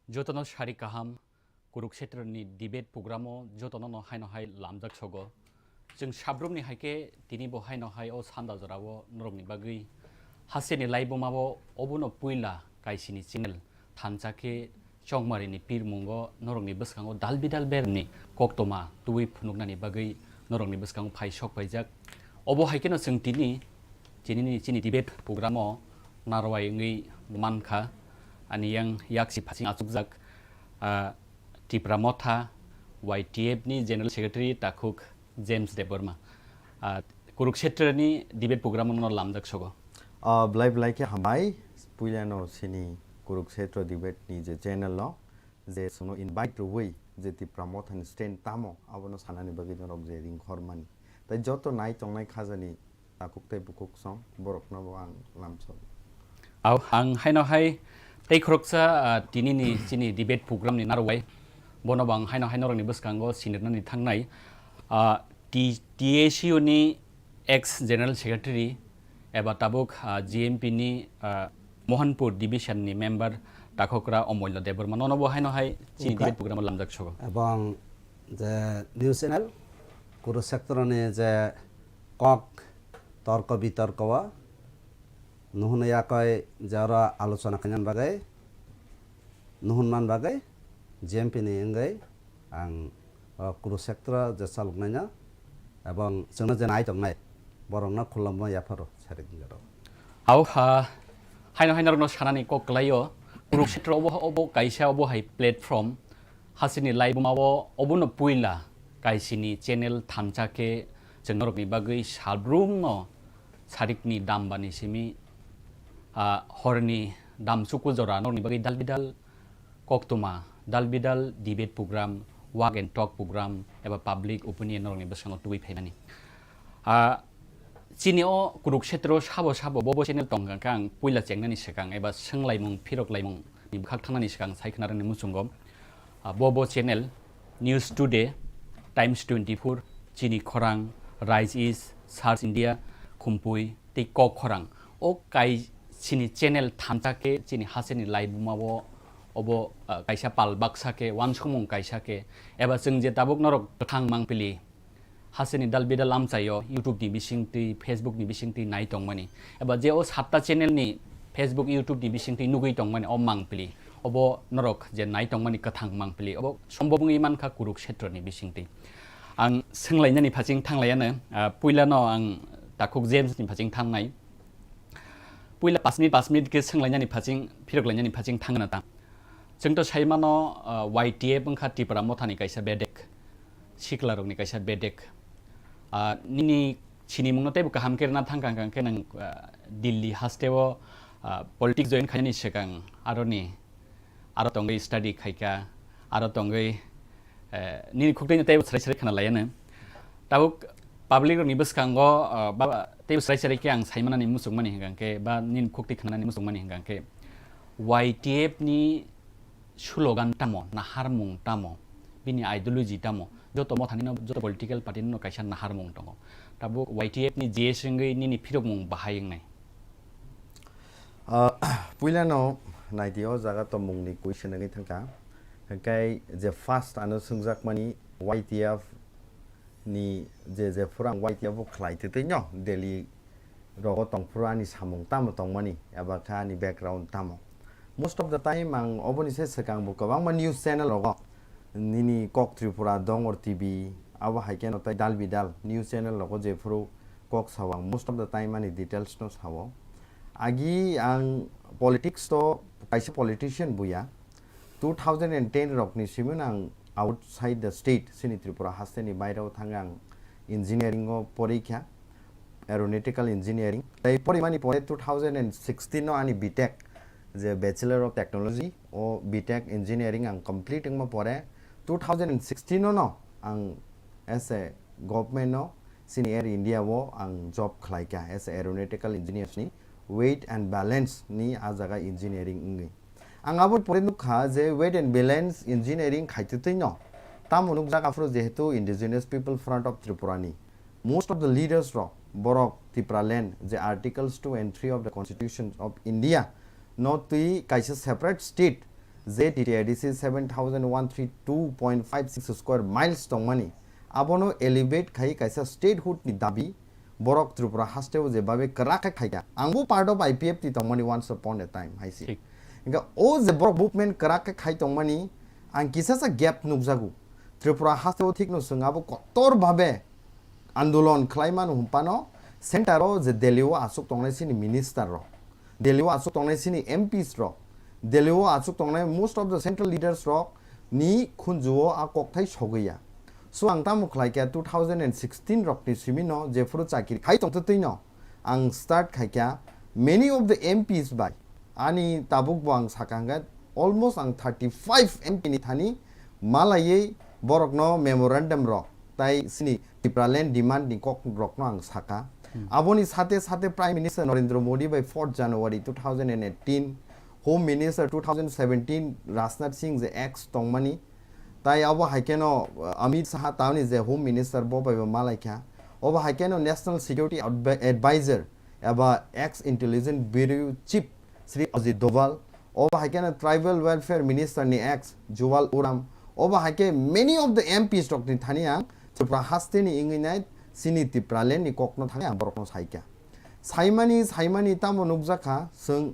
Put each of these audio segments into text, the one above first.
Jotono Shari Kaham, KURUKSHETRA-ni debate programo Jotono no hai no hai lamjak sogo. Jeng sabrumni haike tini bo hai no hai o sanda jorao norokni bagui. Haseni laibo mabo obuno puila kaisini channel thanchake chongmarini pirmungo norokni bwskango dalbidal berni koktoma tuwi phunuknani bagui norokni bwskango phai sok paijak. Obo haike no jeng tini chini debate programo narwai ngi mankha ani yang yaksi phaching achukjak Tipra Motha YTF ni General Secretary Takuk James Deborma KURUKSHETRA-ni debate program no lamjak sogo blai ke hamai puilano sini KURUKSHETRA debate ni je channel no je sono invite roi je Tipra Motha ni stand tamo abono sanani bagi norok je ring khormani tai joto nai tongnai khajani takuk tai bukuk song borok no ang lamso au ang haino hai tei khoroksa tinini chini debate program ni narwai bono bang haino rokni bwskango sinirnani thangnai TACU ni ex General Secretary eba tabuk GMP ni Mohanpur division ni member Kok-Khorang Omolya Deborma nono bo haino hai chini debate program lamjak sogo এবং যে news channel কুরুক্ষেত্রনে যে cock তর্ক বিতর্ক নুহনয়াকয় যারা আলোচনা খান বাগাই নুহনমান বাগাই GMP ni engai ang Kurukshetra যে চালুকনাইনা এবং जोंनो যে নাই দংনাই বরংনা খুললামা ইয়াফারো সারিগিংগারো au haino rokno sanani koklayo KURUKSHETRA obo kaisa obo hai platform hasini live mabo obono puila kaisini channel thamchake jengnorokni bagui salbrum no sarikni dambani simi horni dam suku jora norni bagui dalbidal koktoma dalbidal debate program walk and talk program eba public opinion norni bwskango tuwi phaimani chini o KURUKSHETRA sabo bobo channel tongkang puila chengnani sikang eba senglaimung phiroklaimung ni bukhak thangnani sikang saikhnarani muchungo bobo channel News Today, Times 24, Chini Khorang, Rise Is, Search India, Khumpui, tei Kok-Khorang o kai chini channel thamchake chini haseni live mabo obo kaisa pal baksake wansomung kaisake eba जों je tabuk norok thang mangpili haseni dalbidal amchayo YouTube ni bisingti Facebook ni bisingti nai tongmani eba je o 7ta channel ni Facebook YouTube ni bisingti nugui tongmani o mangpili obo norok je nai tongmani kathang mangpili obo sombobungi mankha KURUKSHETRA ni bisingti ang senglainani phaching thanglayano puilano ang Takuk James ni phaching thangnai puila 5 minute ke senglainani phaching phiroklainani phaching thangna ta जोंथ' साइमानो YTF ओंखा Tipra Mothani kaisa bedek siklarokni kaisa bedek nini sinimungno tebo kaham kerna thangkang ke nang Delhi hasteo politics join khani sekang aro tongai study khaika aro tongai nini khukdai tebo srai khana layane tabuk public ni bwskango ba tebo srai ke ang saimanani musungmani hingangke ba nin khukti khanani musungmani hingangke YTF ni slogan tamo naharmung tamo bini ideology tamo joto mothani no joto political party no kaisa naharmung tongo tabu YTF ni jesengei nini phirokmung bahayeng nai puilano naitio jaga to mungni question ngai thangka kai je first ano sungjak mani YTF ni je furang YTF khlaite te no Delhi rogo tong purani samung tamo tongmani aba kha ni background tamo most of the time ang oboni se sekang bu kabang ma news channel rogo nini Kok Tripura Dongor TV awa haiken otai dalbidal news channel rogo je furu Kok sawang most of the time ani details no sawo agi ang politics to kaisa politician buya 2010 rokni simun ang outside the state sini Tripura hasteni bairao thangang engineering o porikha aeronautical engineering tai porimani pore 2016 no ani BTech the Bachelor of Technology or BTech Engineering ang completing mo pore 2016 no ang as a government no senior India wo ang job khlaika as a aeronautical engineer ni weight and balance ni ajaga engineering ngi ang abot pore nukha je weight and balance engineering khaitute no tamunuk jaga fro jehetu indigenous people front of Tripura ni most of the leaders ro borok Tripura land the articles 2 and 3 of the constitution of India not to kaisa separate state ZTTIDC 7132.56 square miles tongmani abono elevate khai kaisa statehood ni dabi borok Tripura hasteo je babe karaka khaiga angbu part of IPF ti tongmani once upon a time haisi inga o je borok movement karaka khai tongmani ang kisasa gap nukjagu Tripura hasteo thik no sungabo kotor bhabe andolon khlaiman humpano center o je delio asuk tongnai sini minister ro delio asuk tongnai sini MPs ro delio asuk tongnai most of the central leaders ro ni khunjuo a kokthai sogya so ang tamu khlaika 2016 rok ni simino je furu chakiri khai tong tino ang start khaika many of the MPs by ani tabuk bang sakanga almost ang 35 MP ni thani malaye borok no memorandum ro tai sini Tipraland demand ni kok rok no ang saka aboni sate sate Prime Minister Narendra Modi by 4th January 2018 Home Minister 2017 Rajnath Singh the ex tongmani tai abo haikeno Amit Shah tauni je Home Minister bo by malaika oba haikeno National Security Advisor aba ex Intelligence Bureau Chief Sri Ajit Doval oba haikeno Tribal Welfare Minister ni ex Juwal Uram oba haike many of the MPs tok ni thania Tripura haste ni inginai sini Tipraland ni kokno thania borokno saika saimani tamo nukjaka sung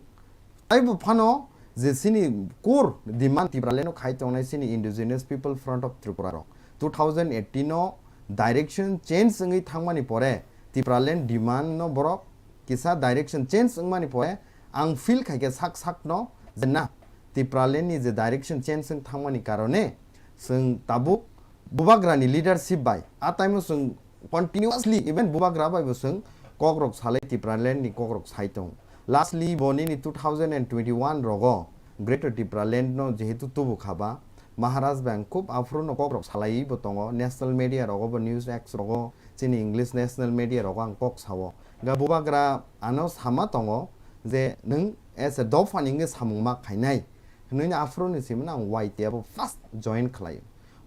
aibu phano je sini core demand Tipraland no khai tongnai sini indigenous people front of Tripura ro 2018 no direction change ngi thangmani pore Tipraland demand no borok kisa direction change ngmani pore ang feel khaike sak no je na Tipraland ni je direction change ng thangmani karone sung tabuk bubagrani leadership by a time sung continuously even bubagra by sung kokrok salai Tipraland ni kokrok saitong lastly boni ni 2021 rogo Greater Tipraland no jehetu tubu khaba Maharaj Bank kup afro no kokrok salai botongo national media rogo bo news x rogo chini English national media rogo ang kok sawo ga bubagra ano sama tongo je nung as a dofaning samungma khainai nung afro ni simna white abo first join khlai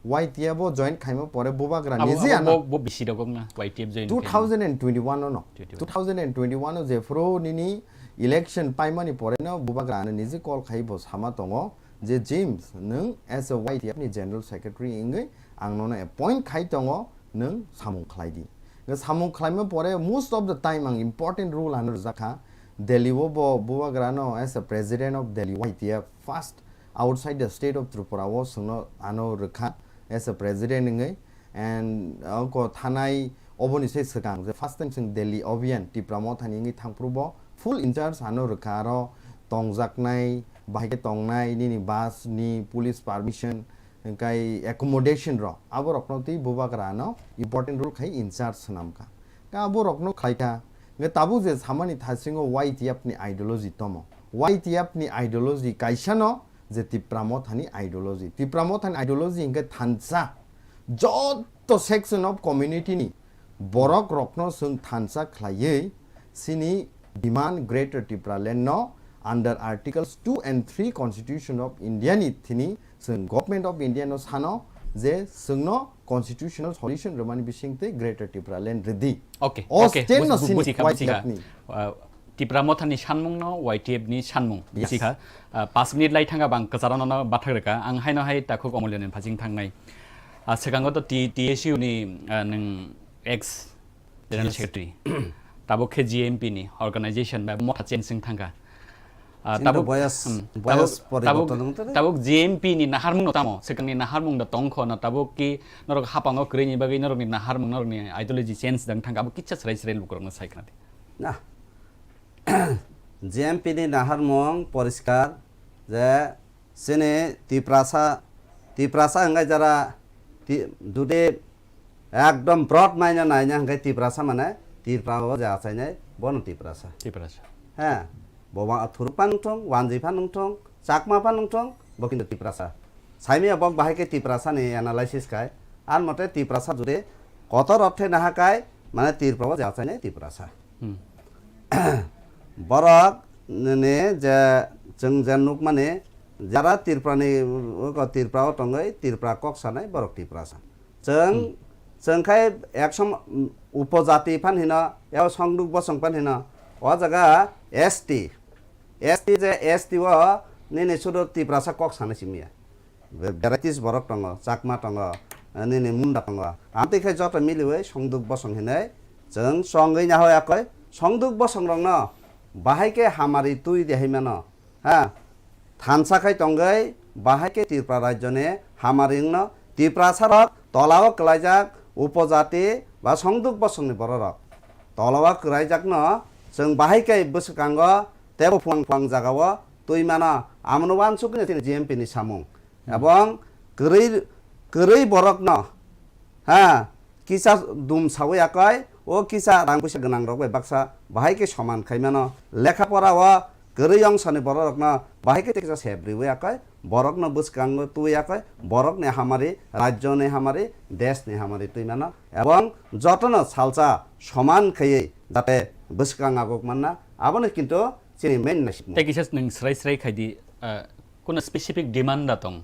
white abo join khaima pore bubagra nije ano bo bisi rogom na YTF join 2021 no 2021 je fro nini election paimani pore no bubagra ana nije call khaibo sama tongo je James nung as a YTF ni general secretary ingai angno na appoint khai tongo nung samung khlaidi ga samung khlaima pore most of the time ang important rule anur zakha Delhi bo bubagra no as a president of Delhi YTF first outside the state of Tripura was no ano rakha as a president ngai and ko thanai oboni se sakang the first time sing Delhi obhian Tipramo thani ngi thangprubo full in charge ano rakha ro tongjaknai bahike tongnai ni bus ni police permission kai accommodation ro abo rokno ti bubagra no important role khai in charge namka ka abo rokno khaika nge tabu je samani thasingo YTF ni ideology tomo YTF ni ideology kaisano je Tipramo thani ideology inge thansa joto section of community ni borok rokno sung thansa khlaiye sini demand Greater Tipraland no under articles 2 and 3 Constitution of India ni thini sung government of India no sano je sungno constitutional solution romani bisingte Greater Tipraland ready okay state no sini busika Tipramo thani sanmung no YTF ni sanmung bisika 5 minute lai thanga bang kasaran no bathagreka ang haino hai takhu komolian phajing thangnai sekango to TSU ni nang ex general secretary tabo KGMP ni organization ba mo thachen sing thanga tabuk GMP ni naharmung no tamo sekang ni naharmung da tongkho na tabuk ki norok hapango kreni bagai norok ni naharmung norok ni ideology change dang thanga bu kicha srai lukrok na saikna na GMP ni naharmung poriskar je sene tiprasa engai jara dude ekdom broad maina naina engai tiprasa mane tirprao ja sainai bon tiprasa ha boba athur panungthong wanji panungthong chakma panungthong bokin tiprasa saimi abok bahai ke tiprasa ni analysis kai ar mate tiprasa jure kotor orthe nahakai mane tirprao ja sainai tiprasa borok ne je jeng januk mane jara tirprani ko tirprao tongai tirpra kok sanai borok tiprasa jeng khai eksom উপজাতি fun হিনা এও সংদুক বসং fun হিনা ও জায়গা ST যে ST ও nene sudo tiprasa kok sana simia varieties borok tongo chakma tongo nene munda tongo amte khai jota miliwe songduk bosong hinai jeng songai nya hoya koi songduk bosong rong no bahai ke hamari tui de himano ha thansa khai tongai bahai ke tirpra rajyone hamaring no tirpra sarok tolao klaijak upojati ba songduk bosong ni borok tolawa kraijak no jeng bahai ke buskango tebo phang jagawo tui mana amno wan sukne tin GMP ni samung এবং গরৈ বরক ন হ্যাঁ কিসা দুম সাওয়া কয় ও কিসা রাং পয়সা গোনাং rock Baksa বাহাইকে সমান খাইমানো লেখাপড়া ও গরৈ অংশনি বরক ন বাহাইকে কিসা সেব্রিওয়া কয় বরক ন বুসকাঙ্গ তুইয়া কয় বরক নে হামারি রাজ্য নে হামারি দেশ নে হামারি তুইমানো এবং যতন সালসা সমান খাইয়ে যাতে বুসকাং আগক মাননা আবনে কিন্তু চিনি মেন না তে কিসা নং স্রাই খাইদি কোন specific demand Datong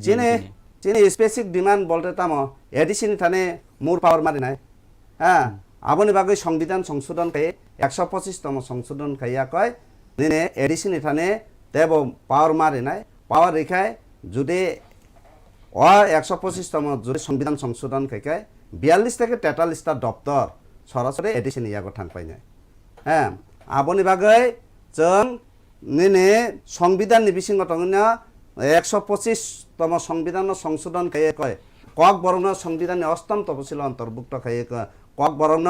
Jene specific demand bolte tamo addition thane mur power mari nai ha aboni bagai সংবিধান সংশোধন kai 125 তম সংশোধন kaiya koi nene addition thane tebo power mari nai power rekhai jude o 125 তম jude সংবিধান সংশোধন kai 42 থেকে 43 টা দপ্তর সরাসরি addition ইয়াগো থাং পাই নাই ha aboni bagai jeng nene সংবিধান ni bisingo tongna 125 তম সংবিধান সংশোধন খাইয়ে কয় কক বরণ সংবিধানে অষ্টম তফসিল অন্তর্ভুক্ত খাইয়ে কয় কক বরণ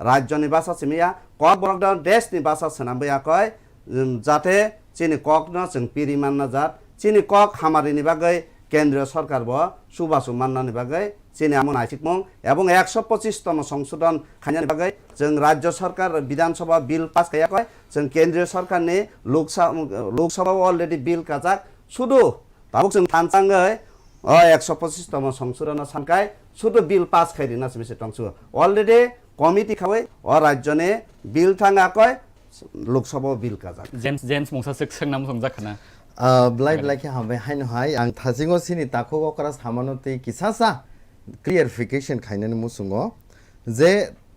রাজ্য নিবাসা চিমিয়া কক বরণ দেশ নিবাসা সেনাবয়া কয় যাতে চিনি কক ন जों পিরি মাননা জাত চিনি কক হামারিনি বাগৈ কেন্দ্রীয় সরকার ব সুবাসু মাননানি বাগৈ চিনি আমন আইসিকমং এবং 125 তম সংশোধন খাইয়ানি বাগৈ जों রাজ্য সরকার বিধানসভা বিল পাস খাইয়া কয় जों কেন্দ্রীয় সরকারনি লোকসভা অলরেডি বিল কাজাক শুধু তাবুক जों थानसाङै 125 তম সংশোধন সানকাই শুধু বিল পাস খাইদিনা সমিছে টংসু অলরেডি কমিটি খাওই অ রাজ্যনে বিল থাঙ্গা কয় লোকসভা বিল কাজা জেমস মংসা সেকসং নাম সংজাখানা ব্লাই কে হাবে হাইন হাই আং থাজিঙো সিনি তাখো করা সামানতে কিসাসা ক্লিয়ারিফিকেশন খাইনানি মুসুङो যে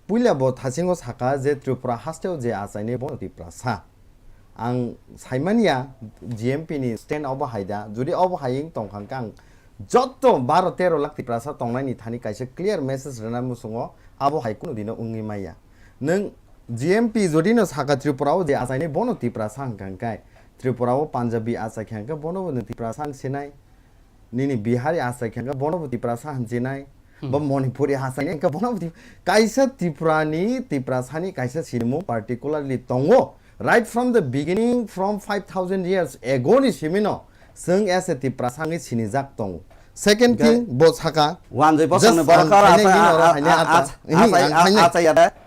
পুইলা ব থাজিঙো সাকা যে ত্রিপুরা হাস্তেও যে আসাইনে বনতি প্রাসা आं साइमानिया GMP नि स्टेन अब हाइदा जुदि अब हाइं तंखांकां जत्तो 12-13 लाख तिप्रासा तंनायनि थानि काइसे क्लियर मेसेज रना मुसुङो अब हाइ कुनु दिनो उंनि माया नों GMP जुदि न सागा त्रिपुराव जे आसाइने बनो तिप्रासा हांकांकाय त्रिपुराव पान्जाबी आसाख्यांका बनो तिप्रासा हांसेनाय निनि बिहारी आसाख्यांका बनो तिप्रासा हांसेनाय ब मणिपुरी आसाइने का बनो काइसे त्रिपुरानि तिप्रासानि काइसे सिनिमु पार्टिकुलारली तंगो right from the beginning from 5000 years ago ni simino sung as ti prasangi sinijak tong second thing bo saka wan joi bosang barakara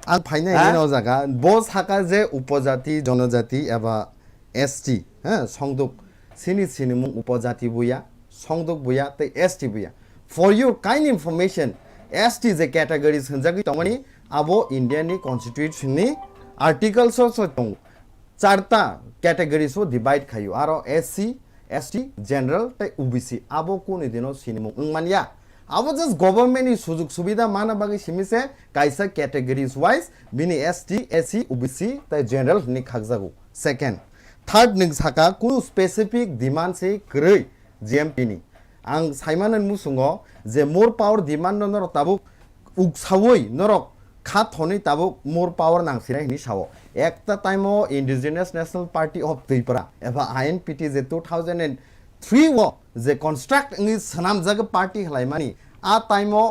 ang phaina ni no jaga bo saka je upojati jonojati eba ST ha songduk sinimu upojati buya songduk buya te ST buya for your kind information ST is a category sanjagi tongani abo Indian ni constitution ni articles also tong चारता categories वो divide खायो आरो SC ST general ते OBC आबो कोनि दिनो सिनिमु उंगमानिया आबो just government नि सुजुग सुविधा माना बागै सिमिसे काइसा कैटेगरीज वाइज बिनि ST SC OBC ते जनरल नि खागजागु सेकेंड थर्ड निं साका कुनु स्पेसिफिक डिमांड से ग्रै GMP नि आं साइमानन मुसुङो जे मोर पावर डिमांड नर ताबुक उकसावै नरक खा थनै ताबुक मोर पावर नांसिनाय नि सावो एकता टाइमो indigenous national party of Tripura एबा INPT जे 2003 वो जे कंस्ट्रक्ट इंग सनाम जग पार्टी हलाइमानी आ टाइमो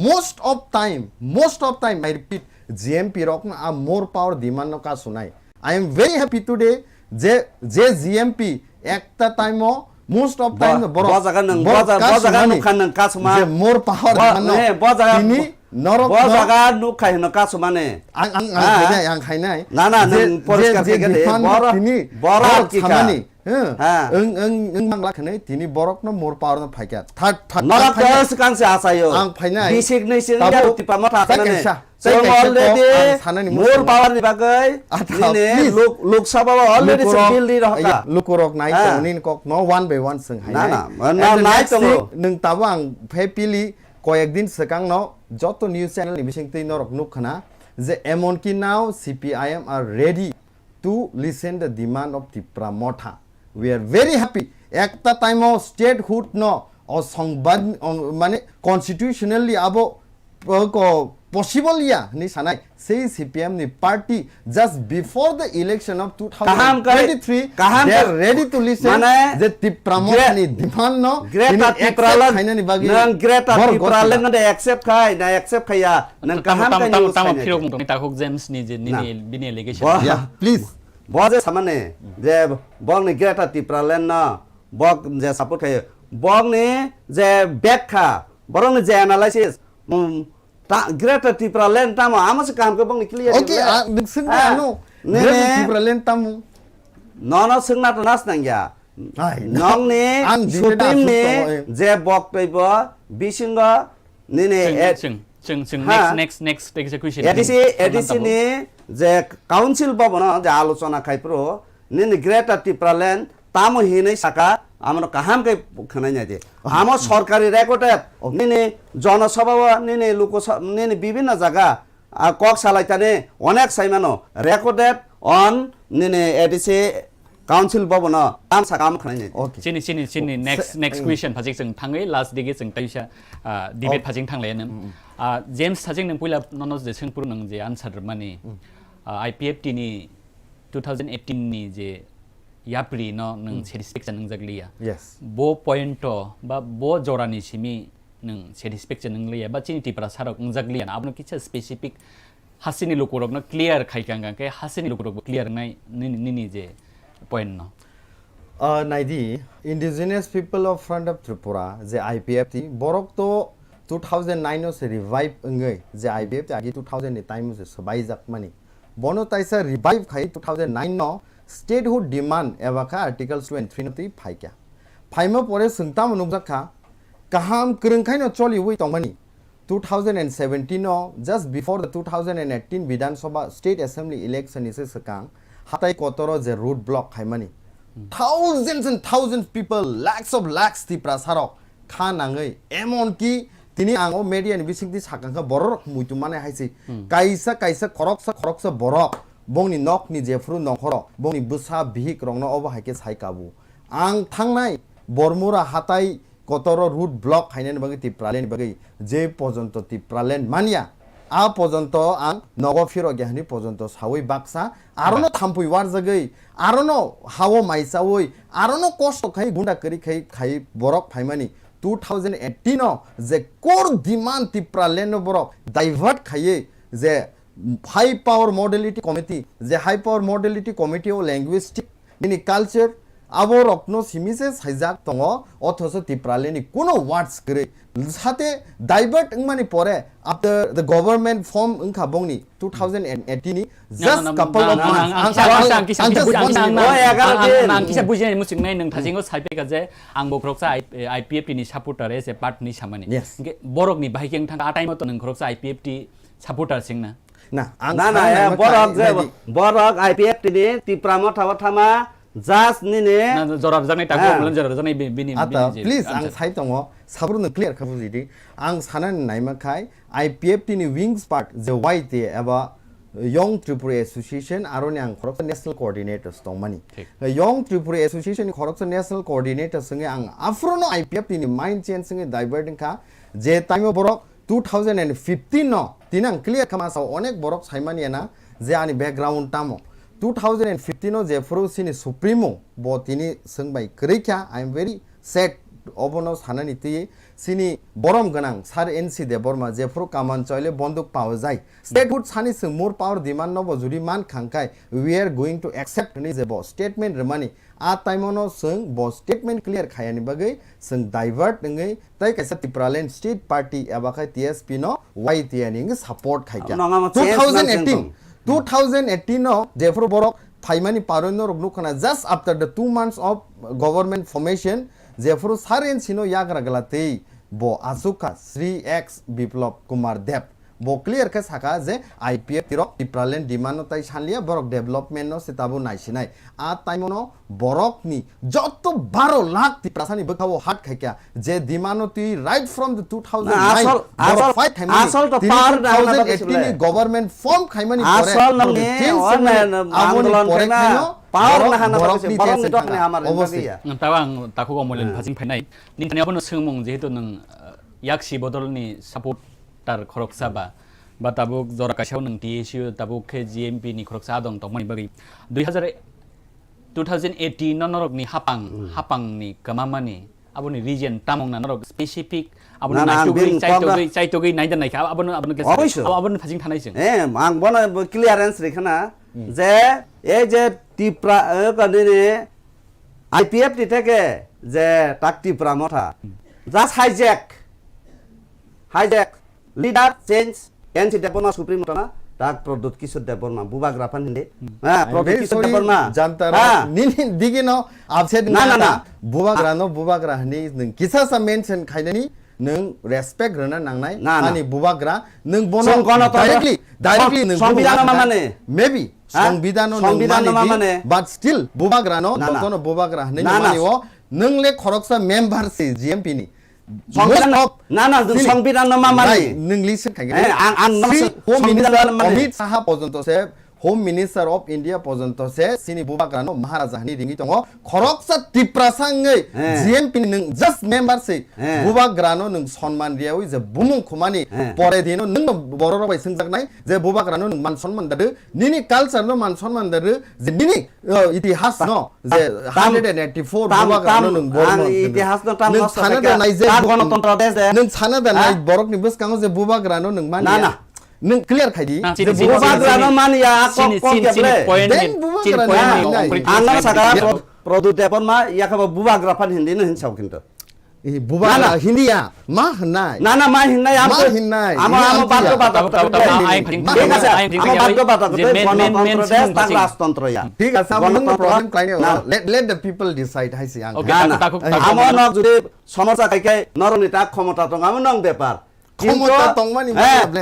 most of time I repeat GMP रक आ मोर पावर डिमांड न का सुनाय I am very happy today J GMP एकता टाइमो मोस्ट ऑफ टाइम बजागा नुखान नं का सुमा जे मोर पावर डिमांड बजागा नरक बजागा नुखाय न का सुमाने आं खायनाय ना नों परिष्कार केगेले बर खामानि ओं मांगला खनै तिनि बरक न मोर पावर न फाइका थर्ड नरक दस कांसे आसायो आं फाइनाय बेसिक नैसिन तिपा मथा खानाने जों अलरेडी मोर पावर नि बागै दिने लोकसभा अलरेडी जों बिल नि रहका लुकुरक नाय तनिन कक न वन बाय वन जों हाय ना नाय तंग नों ताबो आं फेपिलि কয়েকদিন সেকাং ন যত নিউজ চ্যানেল নি বিসিং তৈ নরক নুখানা যে এমনকি নাও CPIM are ready to listen the demand of Tripura Motha we are very happy একটা টাইমও স্টেটহুড ন ও সংবাদ মানে কনস্টিটিউশনালি আবো possible ya ni sanai say CPM ni party just before the election of 2023 they are ready to listen the tipramot ni demand no Greta Tipralan nang Greta Tipralan na accept khai na accept khaya nang kaham kai ni tama phirok mong ta hok James ni je ni bini allegation yeah please boje samane je bong ni Greta Tipralan na bok je support khai bong ni je back kha borong ni je analysis Greta Tipralan tamu amas kam ke bang ni clear okay sing ano Greta Tipralan tamu no sing na nas nang ya nong ni shooting ni je bok pe bo bisinga ni ni next execution edisi ni je council babo na je alochona khai pro ni Greta Tipralan tamu hinai saka আমরা কাহাম কে খানাই না যে আমার সরকারি রেকর্ডে নিনে জনসভা নিনে লোকসভা নিনে বিভিন্ন জায়গা cock সালাইতানে অনেক সাইমানো রেকর্ডেড অন নিনে এডিসি কাউন্সিল ভবন আম সাকাম খানাই না ওকে চিনি next question ফাজিক जों थाङै लास्ट दिगे जों ताइसा डिबेट फाजिं थांलाय नों जेम्स साजिं नों पहिला ननस जे सोंपुर नों जे आन्सार माने IPFT नि 2018 नि जे याप्रि न नों सेटिस्फेक्शन नों जगलिया yes बो पॉइंट बा बो जरानि सिमी नों सेटिस्फेक्शन नों लिया बा चिनि टिपरा सारक नों जगलिया आपनो किछा स्पेसिफिक हासिनि लोकरक न क्लियर खाइकांगा के हासिनि लोकरक क्लियर नाय निनि जे पॉइंट न नाइदि indigenous people of front of Tripura J IPFT borok to 2009 से रिवाइव अंगै जे IPFT आगे 2000 नि टाइम से सबाई जाकमानि बनो ताइसा रिवाइव खाइ 2009 न statehood demand एवाका articles 23 नति फाइक्या फाइमा परे संता मनुजाखा काहाम करंखाइनो चलि वे तंगमानि 2017 no just before the 2018 Vidhan Sabha State Assembly election is sekang hatai kotoro je road block khaimani thousands and thousands people lakhs of lakhs ti prasarok khanangai emon ki tini ango media ni bising ti sakangka borok muitu mane haisi kaisa khoroksa borok bongni nok ni jefru nokhoro bongni busa bihik rongno obo haike saikabu ang thangnai bormura hatai kotoro root block hainen bagi tipralen bagi je pojonto tipralen mania a pojonto ang nogo firo gehani pojonto sawai baksa arono thampui war jagai arono hawo maisawoi arono kosto khai gunda kari khai borok phaimani 2018 no je core demand tipralen no borok divert khaye je high power modality committee the high power modality committee of linguistic mini culture abo rokno simise saijak tongo othoso tipraleni kono words kre sate divert ngmani pore after the government form ngkha bongni 2018 ni just couple of months ang kisa bujinai musing nai nang thajingo saipeka je ang bokroksa IPFT ni supporter se part ni samani borok ni bahikeng thang atai mo to nang kroksa IPFT supporter singna na ya borok IPFT ni tipramo thama just ni ne jorab janai ta gomlan jorab janai bini please ang sai tongo sabruno clear khabujidi ang sanan naima khai IPFT ni wings part je white aba Young Tripura Association aroni ang Koroksa National Coordinators tongmani Young Tripura Association ni Koroksa National Coordinators singe ang afrono IPFT ni mind change singe diverting kha je time borok 2015 no tinang clear kama sa onek borok saimani na je ani background tamo 2015 no je frosini supremo bo tini sengbai kreikya I am very sad obono sanani ti sini borom ganang sar NC de borma je fro kaman choile bonduk pawa jai statehood sani sing more power demand no bo juri man khangkai we are going to accept ni je bo statement remani a time no sing bo statement clear khayani bagai sing divert ngai tai kaisa tipralen state party abakai TSP no YT ani support khaikya 2018 no jefro borok phaimani paronno rognu khana just after the 2 months of government formation jefro saren sino yagra galate bo asuka Sri X Biplop Kumar Dev bo clear ka saka je IPF tirok tipralen demand no tai sanlia borok development no setabu naisinai a time no borok ni joto 12 lakh tiprasani bkhabo hat khaikya je demand no ti right from the 2009 asol to par 2018 government form khaimani pore asol no ne amulon kena power na hana borok kasi ni borok tese ni dok ni tanga. hamar Obviously. ya tawa ang tako ko mo len phajing phainai ning tani abono sengmung jehetu nang yakshi bodolni supporter khoroksa ba tabuk jora kasaw nang TSU tabuk ke GMP ni khoroksa dong tongmani bagi 2018 norok ni hapang ni kamamani aboni region tamong na norok specific aboni chaitogui naidan naikha aboni phajing thanai jeng ang bona clearance rekhana যে এই যে টিপ্রা কানে IPF টি থেকে যে তাক Tipra Motha just hijack leader change NC দেবনা supreme মতনা তাক প্রদুত কিশোর দেবনা বুবাগ্রা ফানহিন্দে হ্যাঁ প্রদুত কিশোর দেবনা জানতারা নিনি দিগিনো আপসেট না বুবাগ্রা হনি নং কিসাসা মেনশন খাইনানি नों रेसपेक्ट होना नांनाय आनि बुबाग्रा नों बोनो डाइरेक्टली नों संविधान माने मेबी संविधान माने बट स्टिल बुबाग्रा नो दोनो बुबाग्रा हनै मानेओ नोंले खरकसा मेम्बार से जीएमपी नि संविधान माने नों लिसन खायगे आं होम मिनिस्टर अमित शाह पर्यन्त से होम मिनिस्टर ऑफ इंडिया पर्यन्त से सिनि बुबाग्रानो महाराजा नि रिंगि दङ खरकसा तिप्रासाङै जीएमपी नों जस्ट मेम्बार से बुबाग्रानो नों सन्मान दियावै जे बुमुं खुमानि परे दिनो नों बर रबाय सोंजागनाय जे बुबाग्रानो नों मान सन्मान दादो निनि कालचार नो मान सन्मान दादो जे निनि इतिहास नो जे 184 बुबाग्रानो नों बर इतिहास नो ताम नों साना दानाय जे गणतन्त्र देश नों साना दानाय बरकनि बसकाङो जे बुबाग्रानो नों मानि नों क्लियर खायदि बुबाग्रानो मानिया आंना सागा प्रदुत देबन मा याखबा बुबाग्रा फान हिन्दी नो हिनसाव किन्तु बुबाग्रा हिन्दिया मा होननाय ना मा हिन्नाय आम राजतन्त्र या ठीक আছে আমি প্রবলেম ক্লাইনে let the people decide হাইছি আং আমো নক যদি সমস্যা কাইকাই নরনিতা ক্ষমতা দং আমো নং ব্যাপার ক্ষমতা দংমানি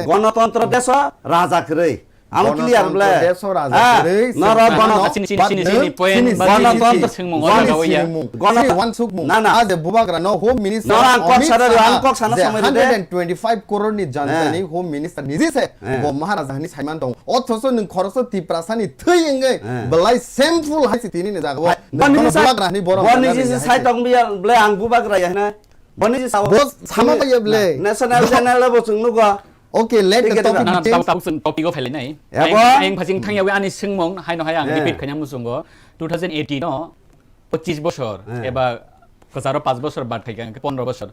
গণতন্ত্র দেশ রাজা কरै आम क्लियर ब्ले देश राजा करै नर गणतन्त्र पोइन गणतन्त्र सिंगमु गया गणतन्त्र ना आज बुबाग्रा नो होम मिनिस्टर आंकक 125 करोड़ नि जानतानि होम मिनिस्टर निजे से वो महाराजा नि साइमान दं अथस नों खरस तिप्रासानि थैंगै बलाय सेमफुल हाइसि तिनि ने जागो बुबाग्रा नि बर बनिजि साइ दं ब्ले आं बुबाग्रा याना बनिजि साव सामा बाय ब्ले नेशनल चैनल बसुंनुगो Okay, let the topic change. Topic of Helena. Ang phajing thangya we ani singmong haino hayang repeat kanya musungo 2018 no 25 বছর এবা কসারো 5 বছর বাদ থাকা 15 বছর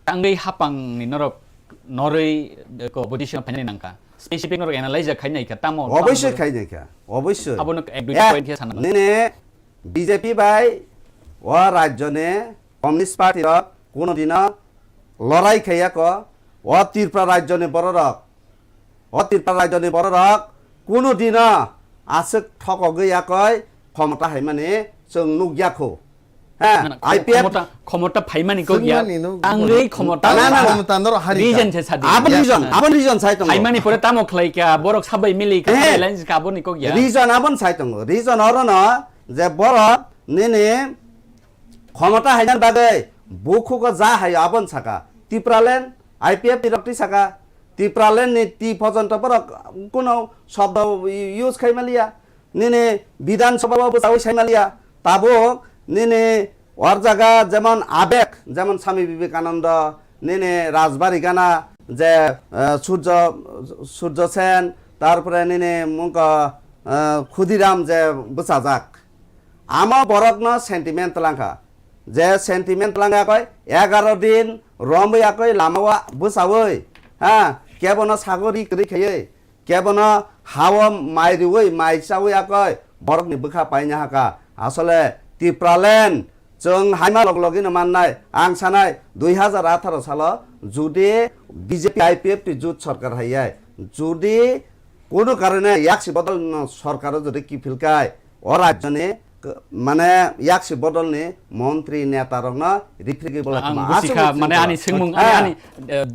তাঙ্গই হাপাং ni norok noroi ko position phani nangka specific norok analyze খাইনাই কা তামো অবশ্যই খাইনাই কা অবশ্যই আবনো এক দুই পয়েন্ট হিয়া সানা নেনে বিজেপি বাই ও রাজ্যনে কমিউনিস্ট পার্টি র কোন দিন লড়াই খাইয়া ক অতিপ্রা রাজ্যনে বড় রক কোনো দিন আসে ঠক গইয়া কয় ক্ষমতা হাই মানে जों नुगियाखौ হ্যাঁ আইপিএফ ক্ষমতা ফাইমানি কো গিয়া আংরেই ক্ষমতা নর হারি রিজন সে সাদি আবন রিজন সাইতং ফাইমানি পরে তামো খলাইকা বরক সাবাই মিলি কা লাইন্স কা বনি কো গিয়া রিজন আবন সাইতং রিজন অরন যে বরক নেনে ক্ষমতা হাইনার বাদে বুখুকো যা হাই আবন সাকা টিপ্রালেন आईपीएफ तिरक्ति साका तिप्रालेन नि ती पर्यन्त पर कुन शब्द युज खाइमालिया निने विधानसभा बसाउ खाइमालिया ताबो निने और जगह जेमन आवेग जेमन स्वामी विवेकानंद निने राजबाड़ी गाना जे सूर्य सेन तारपरे निने मुंक खुदिराम जे बसाजाक आमा बरकन सेंटिमेंट लांखा जे सेंटिमेंट लांगा कय 11 दिन रम्बै आकै लामावा बसावै हा केबन सागरी करि खयै केबन हावा माइरुवै माइसावै आकै बरकनि बखा पाइना हाका आसले तिप्रालेन जों हाइमा लगलगिन माननाय आं सानाय 2018 साल जुदि बीजेपी आईपीएफ ति जुट सरकार हाइयाय जुदि कोनो कारणे याक्सि बदल सरकार जुदि कि फिलकाय अ राज्यने माने याक्सि बदलनि मन्त्री नेता रंग रिफ्रिगे बोला आसिखा माने आनि सिंमुं आनि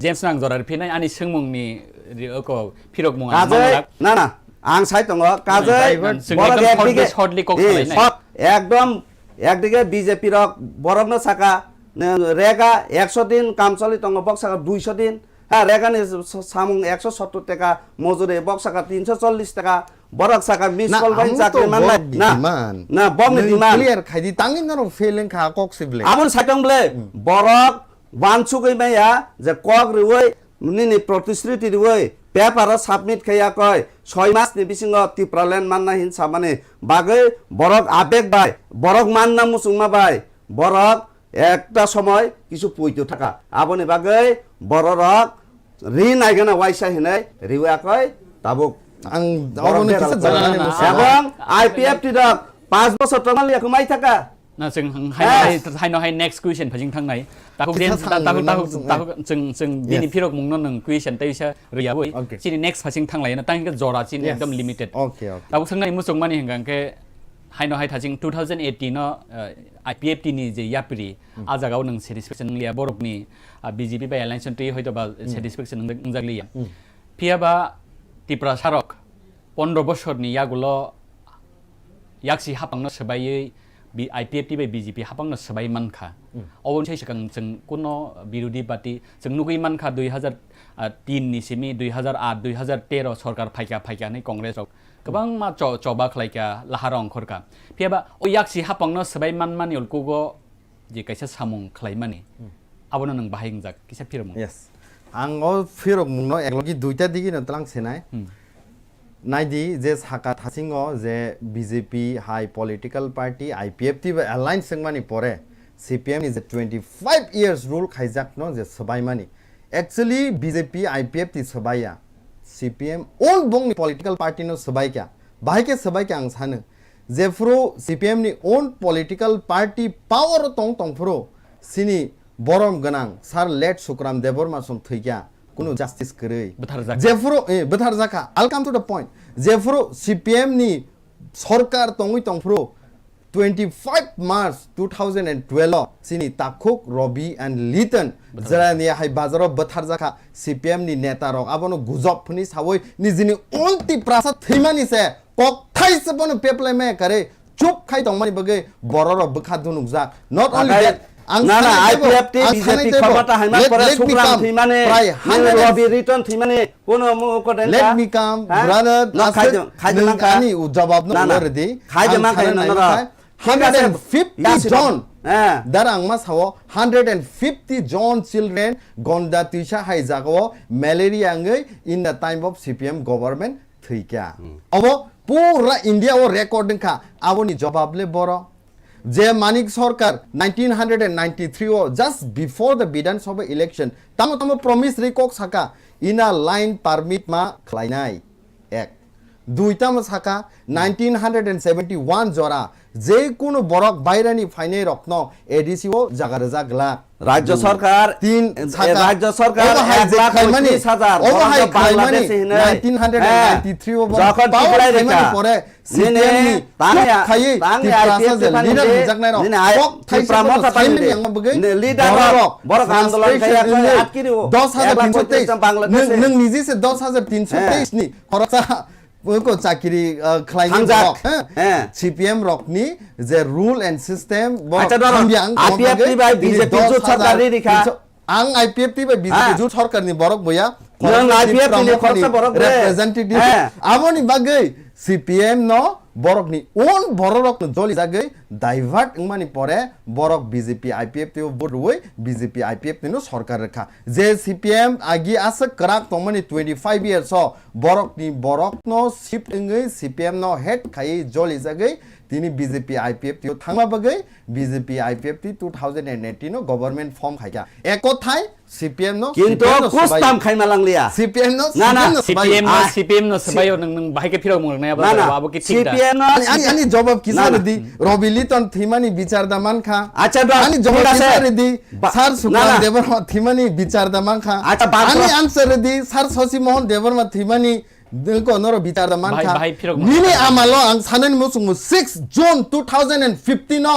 जेम्स नां जरार फिनाय आनि सिंमुंनि को फिरक मुङा ना आं साइ दङ काजै बरगे शॉर्टली कक खालायनाय एकदम एकदिगे बीजेपी र बरगन साका रेगा 100 दिन काम चलि दङ बक्साका 200 दिन हा रेगानि सामुं 170 टाका मजुरे बक्साका 340 टाका borok saka miss Na call bain amo chakri to manlai borok na demand. na bom ni demand clear khai di tangin naro failing kha kok sible amon saitong ble borok wansugoi maya je kok riwoi ni प्रतिश्रुति रिवoi paper submit खैया कय 6 मास नि बिसिंग तिप्रालेन मानना हिंसा माने बागै बरक आबेग bye बरक मानना मुसुंगमा बाय बरक একটা সময় কিছু পইতো থাকা আবনি বাগৈ বররক ঋণ আইগনা ওয়াইসা হিনাই রিওয়া কয় তাবুক ang abone kisa jalani এবং আইপিএফটি দক 5 বছর তমালি কমাই থাকা na जों हाय next question phajing thangnai taku den taku जों bini phirok mungno nang question taisa riaboi chini next phajing thanglai na tangka jora chini ekdom limited okay taku sangnai musung mani henggang ke hi थाजिं 2018 no IPFT ni je yapri ajagao nang satisfaction liya borokni BJP ba election tri hoito ba satisfaction ngjagli phiaba tipra sarok 15 boshor ni yagulo yaksi hapangno sebai IPFT by BJP hapangno sebai mankha obon sai sakang जों kuno birodi party जों nugui mankha 2003 ni simi 2008 2013 सरकार फाइका नै कांग्रेस रok गोबां मा चबा खलायका लाहारं खरका फियाबा ओ याक्सि हापंनो सबाय मानमानि उलकुगो जे कायसा सामुं खलायमानि आबोनो नों बाहायंजाक किसा फिरमु yes ang o firok mungno eklogi duita digi na tlang senai naidi je saka thasingo je BJP high political party IPFT ba alliance sengmani pore CPM is a 25 years rule khaijak no je sabai mani actually BJP IPFT sabaya CPM all bong ni political party no sabai kya bahai ke sabai kya ang sane jefro CPM ni own political party power tong fro sini borom ganang sar let sukram debor ma som thikya kuno justice korei jefro bathar jaka I'll come to the point jefro CPM ni sarkar tongui tongfro 25 March 2012 sini Takuk, Robi and Liton jarani hai bazaro bathar jaka CPM ni neta rok abono gujob phuni sawoi nijini onti prasad thimani se kok thai se bono peplai me kare chup khai tongmani bagai bororo bukha dunukjak not only that না না IPFT BJP ক্ষমতা হাইমা করে সুগ্রাম থিমানে রবি return থিমানে কোন কোন let me come brother খাইদে মাংকানি জবাব ন লরদি খাইদে মাংকানি না 150 John darang mas hawo 150 John children gonda tuisa hai jago malaria ngai in the time of CPM government thikya abo pura India o recording kha aboni jobable boro যে মানিক সরকার 1993 ও just before the বিধান সভা election তামো promise রিকক সাকা ইনা line permit মা খাইনাই এক দুইটাম সাকা 1971 জরা যে কোনো বরক বাইরানি ফাইনে রত্ন ADC ও জাগারে জাগলা রাজ্য সরকার তিন রাজ্য সরকার 1,25,000 ও হাই বাংলাদেশ 1993 ও যখন টিকলাই রেখা পরে সিনেমি খাই টিপ্রাসা লিডার জাগনাই রক থাই প্রামতা পাইনি লিডার বড় আন্দোলন খাই আটকিরিও 10,323 বাংলাদেশ নং নিজে সে 10,323 নি খরচা को चाकरी खलाइनि रक CPM रकनि जे रूल एंड सिस्टम आईपीएफटी बाय बीजेपी जो सरकारनि रिखा आं आईपीएफटी बाय बीजेपी जो सरकारनि बरक बया नों आईपीएफटी नि खरसा बरक रिप्रेजेंटेटिभ आबोनि बागै CPM न बरकनि ओन बरक जलि जागै डाइभार्ट इंमानि परे बरक बीजेपी आईपीएफटी बरवै बीजेपी आईपीएफटी नो सरकार रेखा जे CPM आगि आस कराक तमनि 25 इयर्स बरकनि बरक न शिफ्ट इंगै CPM न हेड खाइ जलि जागै তিনি বিজেপি আইপিএফটি থাংমা বাগৈ বিজেপি আইপিএফটি 2018 নো গভর্নমেন্ট ফর্ম খাইকা একথাই সিপিএম নো কিন্তু কুস্তাম খাইমা লাংলিয়া সিপিএম নো না সিপিএম নো সবাই নং বাহাইকে ফিরাও মংনায়া বাবু কি ঠিক সিপিএম নো আনি জবাব কিসারে দি রবি লিটন থিমানি বিচার দামান খা আচ্ছা আনি জবাব কিসারে দি স্যার সুকাল দেবর থিমানি বিচার দামান খা আনি আনসার দি স্যার শশী মোহন দেবর থিমানি ko noro bitar da man kha nini amalo ang sanen musung 6 June 2015 no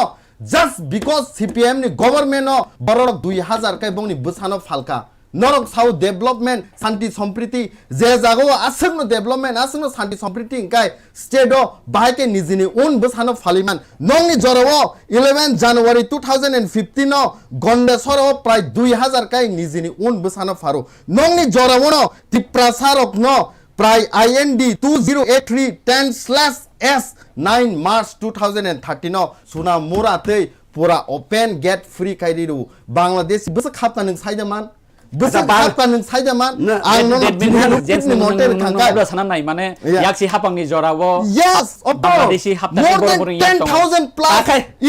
just because CPM ni government no borok 2000 kai bongni busano falka norok sau development santi sampriti je jago asagno development asagno santi sampriti kai state o bahake nijini un busano faliman nongni jorowo 11 January 2015 no gonda soro pray 2000 kai nijini un busano faru nongni jorowo no tiprasarok no Prai IND 2083-10/S 9 March 2013 no suna muratei pura open get free kairiru Bangladesh besa khapta nung saidaman besa khapta nung saidaman ang no ni motel thangkai abla sanan nai mane yaksi hapangni jorawo yes Bangladeshi hapta more than bor-bor yak tong 10,000 plus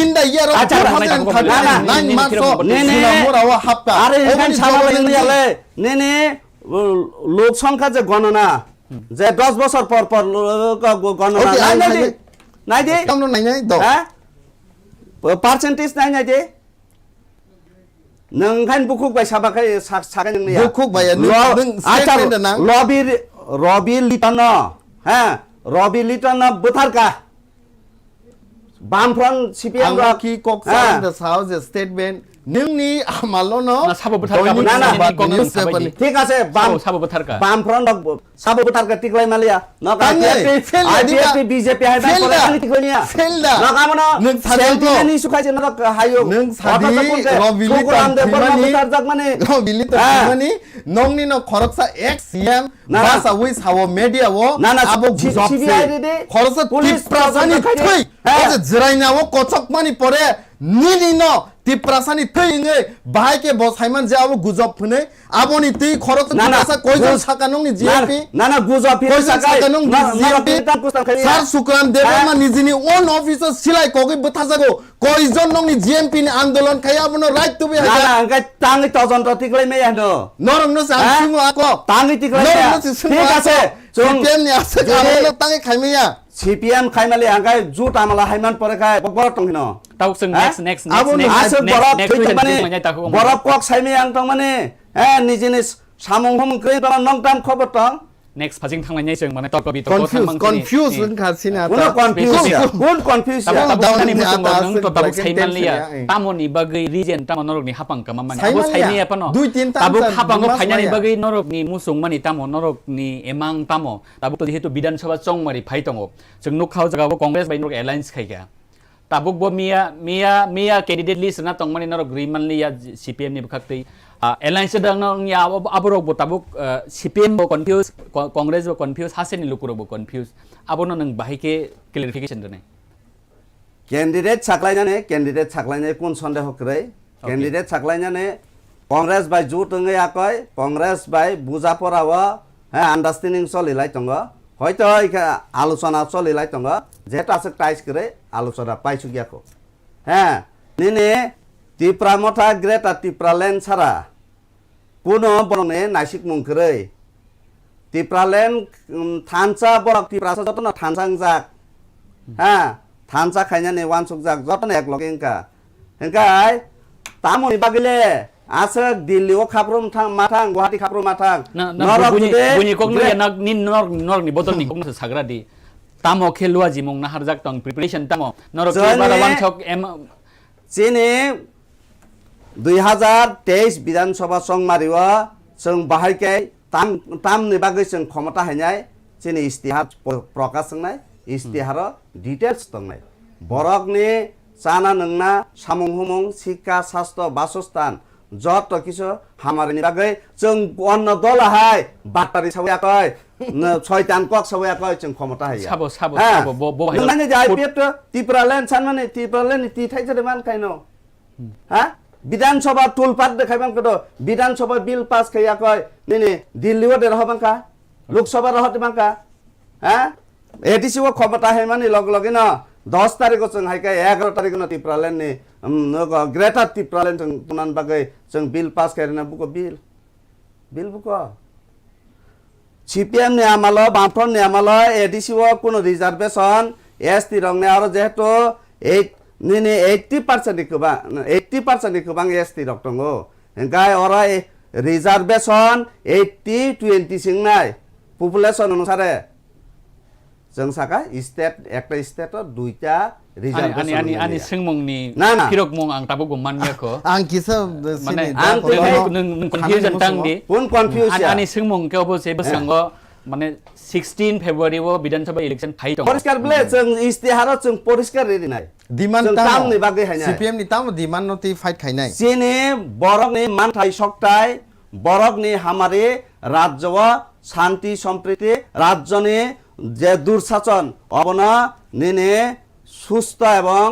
in the year of 2013 9 months of suna murawa hapta আরে এখানে সামাল ইন্ডিয়ালে নেনে লোক সংখ্যা যে গণনা যে 10 বছর পর পর গণনা নাই দে kamno nai nai do হ্যাঁ পার্সেন্টেজ নাই দে नोंखान बुकुक बाय साबाखाय सागाय नोंनिया बुकुक बाय नों स्टेटमेन्ट ना रबि लिटन हा रबि लिटन बुथारका बामफ्रन CPM ang ki Kok-Khorang the house statement nungni amalo no sabo butarka ঠিক আছে sabo butarka বামফ্রন সাবো বুথারকা টিকলাই মালিয়া নকা আইপিএফ বিজেপি হাইবা করে খালি টিকলিয়া নকা মনো সেন্টিমেন্ট ইস্যু খাইছে নক হাইও nung sadi robili mani nongni no Khoroksa ex CM basa with our media wo abo Khoroksa tiprasani thoi aje jiraina wo kochok mani pore nini no tiprasani thoi nge bahai ke bos haiman je abo gujop phune aboni ti Khoroksa tiprasa koijon saka nongni GMP না গুজব koijon saka nong GMP sar sukran debama nijini own officer silai kogi buthajago koijon nongni GMP ni andolon khaya abono right to be না না আঙ্কা টাঙ্গি তজন্ত টিকলাই মে আনো norong no sang singo ako টাঙ্গি টিকলাই ঠিক আছে CPM ni asa kamelo tangi khaimia CPM খাইমালি আঙ্কাই জুট আমালা হাইমান পরে খাই বড় টংহিন tau sung next আসে বরফ কক সাইমি আং টং মানে হ্যাঁ নিজেনি সামং হম ক্রেই তলা নংটাম খবর টং next phajing thanglai nyai jeng mane torko bi confuse lung khasina কোন confuse tani musung nang to tabuk saiman liya tamoni bagai region tamonorok ni hapang kama mani abo saimia pano tabuk hapang go phaina ni bagai norok ni musung mani tamonorok ni emang tamo tabuk to jehetu bidan sabha chongmari phaitongo jeng nukhau jaga bo congress bai norok alliance khaiga tabuk bo mia candidate list na tongmani norok griman liya CPM ni bukhaktei alliance dang nang ya aborok bo tabuk CPM bo confuse congress bo confuse hasen ni lukuro bo confuse abono nang bahike clarification done candidate ছাকলাইনানে কোন সন্দেহ করে candidate ছাকলাইনানে Congress বাই জু টঙ্গে আকয় Congress বাই বুজা পরাও হ্যাঁ আন্ডারস্ট্যান্ডিং চলিলাই তঙ্গ হয়তো আলোচনা চলিলাই তঙ্গ যেহেতু আছে টাইস করে আলোচনা পাইছু গিয়াকো হ্যাঁ নিনে ত্রিপুরা মথা গ্রেটার ত্রিপুরা ল্যান্ড ছাড়া কোনো বরনে নাইসিক মুংকরে ত্রিপুরা ল্যান্ড থানচা বরক ত্রিপুরা যত না থানচাং যাক হ্যাঁ থানচা খাইনানে ওয়ানসুক যাক যতন এক লগে হেনকাই তামনি বাগিলে আছে দিল্লিও খাপ্রম থাং মাথাং গুয়াহাটি খাপ্রম মাথাং নরক বুনি কংলে nak nin nor ni botol ni kong sa sagra di tamo khelua jimong na harjak tong preparation tamo norok bara wansok em চিনি 2023 বিধানসভা সংমারিও जों बाहायके तामनि बागै जों क्षमता हायनाय चिनि इस्तिहार प्रकाश संनाय इस्तिहार डिटेल्स दंनाय बरकनि चाना नोंना सामुं हुमुं शिक्षा स्वास्थ्य बासस्थान যত কিছু হামারनि बागै जों अन्न दलाहाय बाटारि सावयाखै ছয়তান কক सावयाखै जों क्षमता हाया साबो बो नोंनि जाय पेट त्रिपुरा ल्यान्ड सानमाने त्रिपुरा ल्यान्डनि ति थाइजरे मान खाइनो हा বিধানসভা টুলপাত দেখাইবাং কত বিধানসভা বিল পাস খাইয়াকয় নিনি দিল্লিও দেরহ বাংকা লোকসভা রহতে বাংকা হ্যাঁ এডিসিও ক্ষমতা হে মানে লগ লগে না 10 তারিখ जों हायका 11 तारिख न टिप्रालेन नि ग्रेटर टिप्रालेन जों तुनान बागै जों बिल पास खाइना बुको बिल बुको सीपीएम ने आमालो बामफ्रन ने आमालो एडिसिओ कोनो रिजर्वेशन एसटी रंगने आरो जेहेतु 80% ni kubang ST rok tongo engkai ora reservation 80-20 singnai population anusare जों साका स्टेट एकटा स्टेट दुइटा reservation ani singmongni pirokmong ang tabo gummanniako ang kisa mane ang confusion tangdi pun confusion ani singmong ke obose besango মানে 16 ফেব্রুয়ারি ও বিধানসভা election fight পরিষ্কার বলে जों ইস্তিহার जों পরিষ্কার রেডি নাই ডিমান্ড তামনি বাগে হাইনাই সিপিএম নি তাম ডিমান্ড নতি ফাইট খাইনাই চিনি বরকনি মানথাই সকটাই বরকনি হামারে রাজ্য শান্তি সম্প্রীতি রাজ্য নিয়ে যে দুঃশাসন অবনা নিনে সুস্থ এবং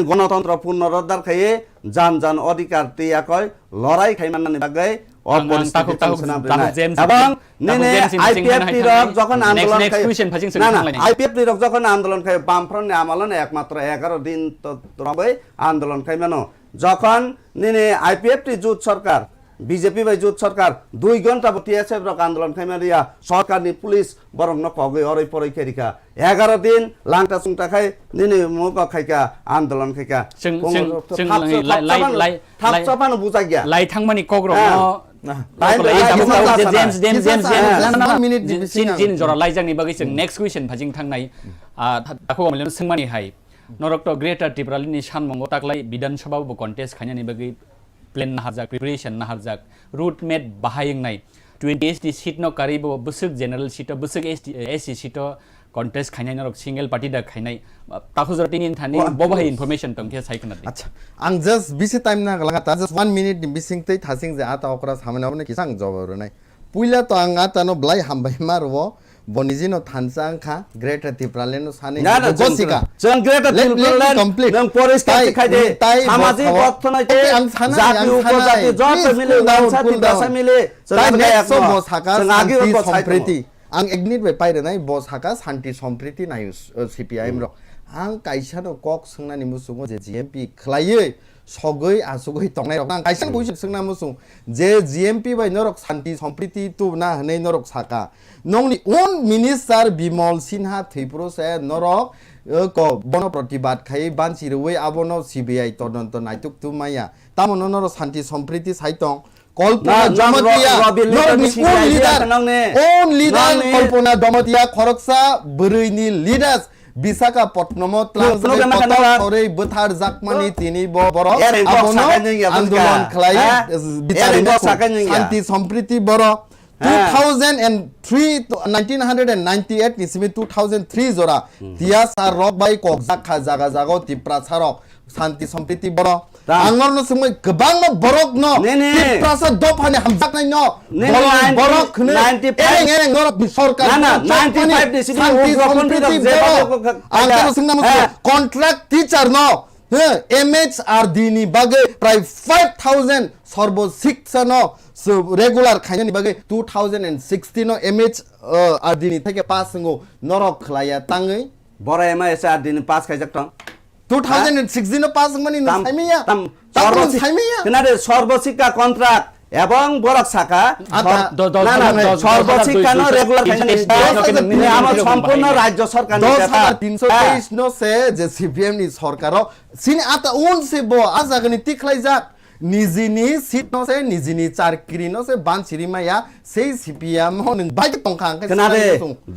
গণতন্ত্র পুনরুদ্ধার খাইয়ে যান যান অধিকার তিয়া কয় লড়াই খাইমাননি বাগै এবং নিনে আইপিএফ টিরক যখন আন্দোলন আইপিএফ টিরক যখন আন্দোলন খাই বামফ্রন্টে আমলন একমাত্র 11 দিন তরবে আন্দোলন খাইমানো যখন নিনে আইপিএফ টি জোট সরকার বিজেপি বাই জোট সরকার 2 ঘন্টা টিএসএফ রক আন্দোলন খাইমারিয়া সরকারনি পুলিশ বরং ন কগে অরই পরই খেরিকা 11 দিন লাংটা সুংটা খাই নিনে মুখ খাইকা আন্দোলন খাইকা থাপ চাপানো বুঝা গিয়া লাই থাংমানি কগ্রং Jin jora laijangni bagui जों next question phajing thangnai tako amlen singmani hai norokto greater Tripralini sanmongo taklai bidan sabha bo contest khainani bagui plan naharjak preparation naharjak route map bahayengnai 20 ST seat no karibo busuk general seat busuk SC seat contest khainai norok single party da khainai tako jora tinin thani boba information tongke saikna acha ang just bisi time na lagata just 1 minute ni bising tei thasing je ata okra samena ne kisang jawab nai puila to ang ata no blai hambai marwo bonijino thansang kha greater Tripralini sane gosika जों greater Tripralini नों परिस्थिति खाइदे सामाजिक अर्थनैतिक जाति उपजाति जत मिले जाति भाषा मिले जों बसाका शान्ति सम्प्रीति आं एकनिट बे पाइरे नाय बसाका शान्ति सम्प्रीति नाय CPIM रो आं काइसानो कक सोंनानि मुसुङो जे GMP खलायै सगै आसुगै तंनाय रक आं काइसान बुइसो सोंना मुसुं जे GMP बाय नरक शान्ति सम्प्रीति तु ना हनै नरक साका नंनि ओन मिनिस्टार बिमल सिन्हा थैप्रो से नरक को बन प्रतिबाद खाइ बानसिरवै आबनो CBI तदन्त नायतुक तुमाया तामनो नर शान्ति सम्प्रीति साइतं कल्पना दमतिया ओन लीडर कल्पना दमतिया खरकसा बोरैनि लीडार्स विशाखापट्टनम त्रांसरे बोथार जाकमानि तिनि बर आबनो आन्दोलन खलाय शान्ति सम्प्रीति बर 1998 निसिमि 2003 जरा तियासा रक बाय ककजाखा जागा जागा तिप्रासारक शान्ति सम्प्रीति बर आंगरनो समय गोबां बरक न तिप्रासा दफानि हामजाकनाय न बरक खने एरें नरक सरकार 95 निसिमि सम्प्रीति आंगरनो सिंना कन्ट्राक्ट टीचर न MHRD नि बागै प्राय 5000 सर्व शिक्षण रेगुलर खाइनानि बागै 2016 नो MHRD नि थाके पास संगो नरक खलाया ताङै बरा MHRD नि पास खाइजाक तं 2016 नो पास संगनि साइमिया केनारे सर्व शिक्षा कन्ट्राक्ट এবং বরক শাখা সর্বশিক্ষা ন রেগুলার খাইনানি আমার সম্পূর্ণ রাজ্য সরকার 2323 नो से जे CPM नि सरकार सिन आता उन से बो आजागनि तिखलाइजाक निजिनि सिट न से निजिनि चारकिरि न से बानसिरिमाया से CPM हो नों बाइक तंखा खोनादे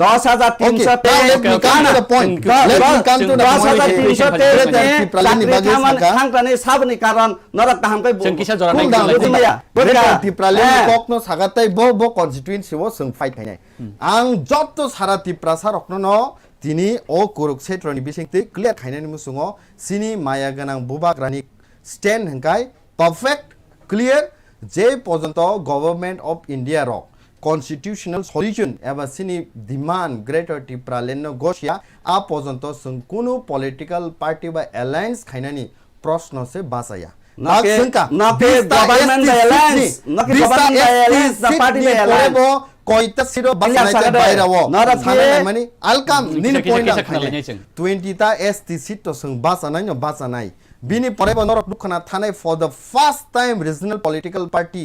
10300 खांग्रानि साबनि कारण नरक ताहामकै संकिसा जरा Tripralini kokno sagatai bo constituency wo जों फाइट थाइनाय आं जत्तो सारा तिप्रासा रखनो न तिनि ओ कुरुक्षेत्रनि बिसिंति क्लियर खाइनायनि मुसुङो सिनि माया गोनां बुबाग्रानि स्टैंड हंकाय परफेक्ट क्लियर जे पर्यन्त गवर्नमेंट ऑफ इंडिया रो कन्स्टिट्यूशनल सल्यूशन एबा सिनि डिमांड ग्रेटर Tripralini गोशिया आ पर्यन्त जों कुनु पॉलिटिकल पार्टी बा अलायंस खाइनायनि प्रश्न से बासाया कोइता सिरो बासानाय बायरावो सानाय माने आलकाम निनि पॉइंट 20 ता ST सीट तो जों बासानाय न बासानाय बिनि परेबो नरक दुखना थानाय for the first time regional political party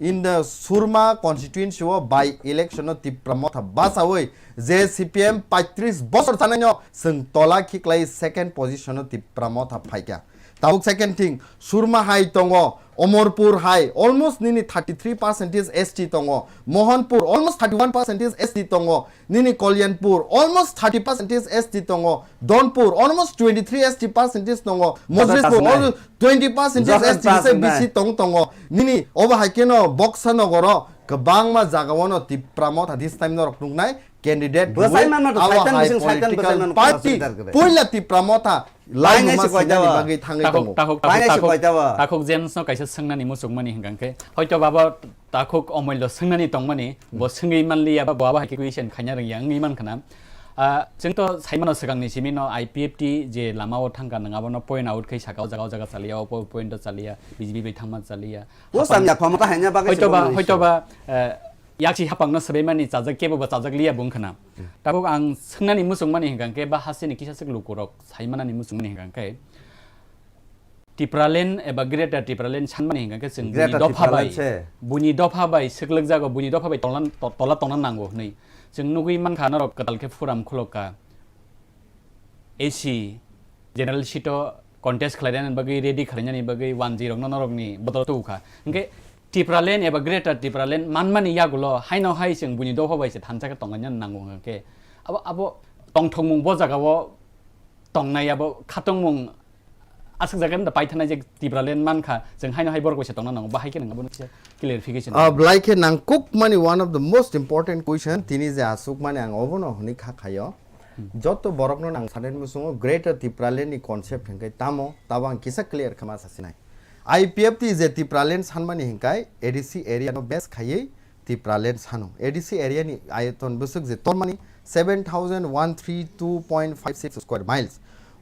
in the Surma constituency वो बाय इलेक्शन तिप्रामथ बासावै जे CPM 35 बছর थानाय न जों तला खिक्लाय सेकेंड पोजीशन तिप्रामथ फाइका ताबुक सेकेंड थिंग सुरमा हाई तंगो अमरपुर हाई almost निनि 33% ST तंगो मोहनपुर almost 31% ST तंगो निनि कल्याणपुर almost 30% ST तंगो दनपुर almost 23% तंगो मजलिसपुर almost 20% ST से बिसि तंगो निनि ओबा हाइकेनो बक्सा नगर गोबां मा जागावनो तिप्रामथ दिस टाइम न रखनुंनाय कैंडिडेट पार्टी पहिला तिप्रामथा लाइन Paingai मा se koitawa. सिनानि बागै थाङै दङ Paingai se koitawa. ताखुक जेम्स न काइसे सोंनानि मुसुकमानि हिंगांके हयतो बाबा ताखुक अमल्य सोंनानि तंमानि ब सोंगै मानलि याबा बहाबा हाइके कुइसन खाइना रंगिया ngै मानखाना जोंथ' साइमानो सिगांनि सिमिनो आईपीएफटी जे लामाव थांगा नङाबानो पॉइंट आउट खै सागाव जागा चालिया पॉइंट चालिया बिजिबि बै थांमा चालिया Wo samya khomata haina bagai हयतोबा याक्सि हापांनो सबैमानि चाजक केबो चाजक लिया बुंखना ताबो आं सोंनानि मुसुकमानि हिंगांके बा हासिनि किसासक लुकुरक साइमानानि मुसुकमानि हिंगांके टिप्रालेन एबा ग्रेटर टिप्रालेन सानमानि हिंगांके जों बुनि दफा बाय सोगलग जागो बुनि दफा बाय तला तंना नांगौ नै जों नुगै मानखा नरक कतालके फुराम खुलका एसी जनरल सीटो कन्टेस्ट खालायनानै बागै रेडी खालायनानै बागै 10 नरकनि बदल तौखा ओंके टिप्रालेन एबा ग्रेटर टिप्रालेन मानमानि यागुलो हाइनो हाइ जों बुनि दफा बायसे थानसाके तंगायन नांगौ ओंके अब तंथंमुं ब जागाव तंनायाबो खातंमुं आसक जागोन दा पाइथाना जे टिप्रालेन मानखा जों हाइनो हाइ बरगसे तंना नांगौ बाहायके नङाबो नसे क्लियरिफिकेशन लाइके नांकुक माने one of the most important question तिनि जे आसुक माने आं अबनो हनि खाखायो जत बरकनो नां सानेन मुसुङो ग्रेटर टिप्रालेन नि कन्सेप्ट हिंकाय तामो ताबां किसा क्लियर खमा सासिनाय आईपीएफटी जे टिप्रालेन सानमानि हिंकाय एडीसी एरिया नो बेस खायै टिप्रालेन सानो एडीसी एरिया नि आयतन बुसुक जे तोरमानि 7132.56 स्क्वायर माइल्स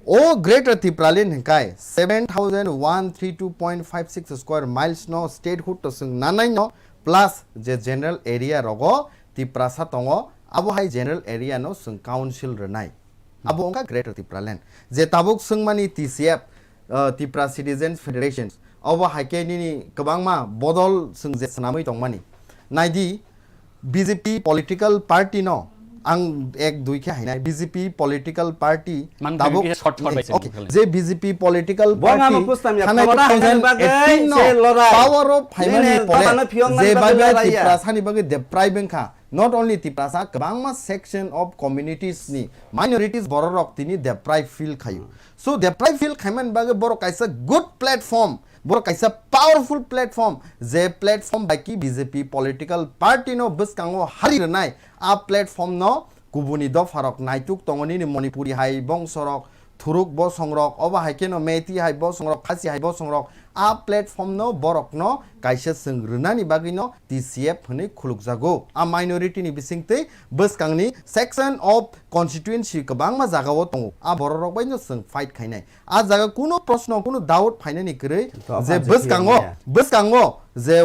ओ ग्रेटर टिप्रालेन हिंकाय 7132.56 स्क्वायर माइल्स नो स्टेट हुड तो संग नानाय नो प्लस जे जनरल एरिया रगो टिप्रासा तंगो आबो हाय जनरल एरिया नो संग काउंसिल रनाय आबो अंका ग्रेटर टिप्रालेन जे ताबुक संगमानि टीसीएफ टिप्रा सिटीजन फेडरेशन अब हाइकेनि गोबांमा बदल जों जे सनामै दंमानि नायदि बीजेपी पॉलिटिकल पार्टी न आं एक दुइखे हाइनाय बीजेपी पॉलिटिकल पार्टी ताबो जे BJP political party power of फाइमानि जे बाबा टिप्रासानि बागै देप्राय बेंखा not only tiprasa गोबांमा सेक्शन ऑफ कम्युनिटीज नि माइनॉरिटीज बर रक्तिनि देप्राय फील खायो सो देप्राय फील खायमान बागै बर काइसा गुड प्लेटफॉर्म बर काइसा पावरफुल प्लेटफॉर्म जे प्लेटफॉर्म बाकी बीजेपी पॉलिटिकल पार्टी नो बसकांगो हारिरनाय आ प्लेटफॉर्म नो गुबुनि द फारक नाइटुक तंगनि नि मणिपुरी हाइ बंसरक थुरुक ब संरक अबा हाइकेनो मेथि हाइ ब संरक खासि हाइ ब संरक आ प्लेटफॉर्म नो बरक नो काइसा संग्रनानि बागै नो टीसीएफ हनै खुलुक जागो आ माइनॉरिटी नि बिसिंतै बसकांनि सेक्शन ऑफ कन्स्टिट्युएंसी गोबांमा जागाव दङ आ बररक बायनो जों फाइट खायनाय आ जागा कुनो प्रश्न कुनो डाउट फाइनानि गरै जे बसकांगो जे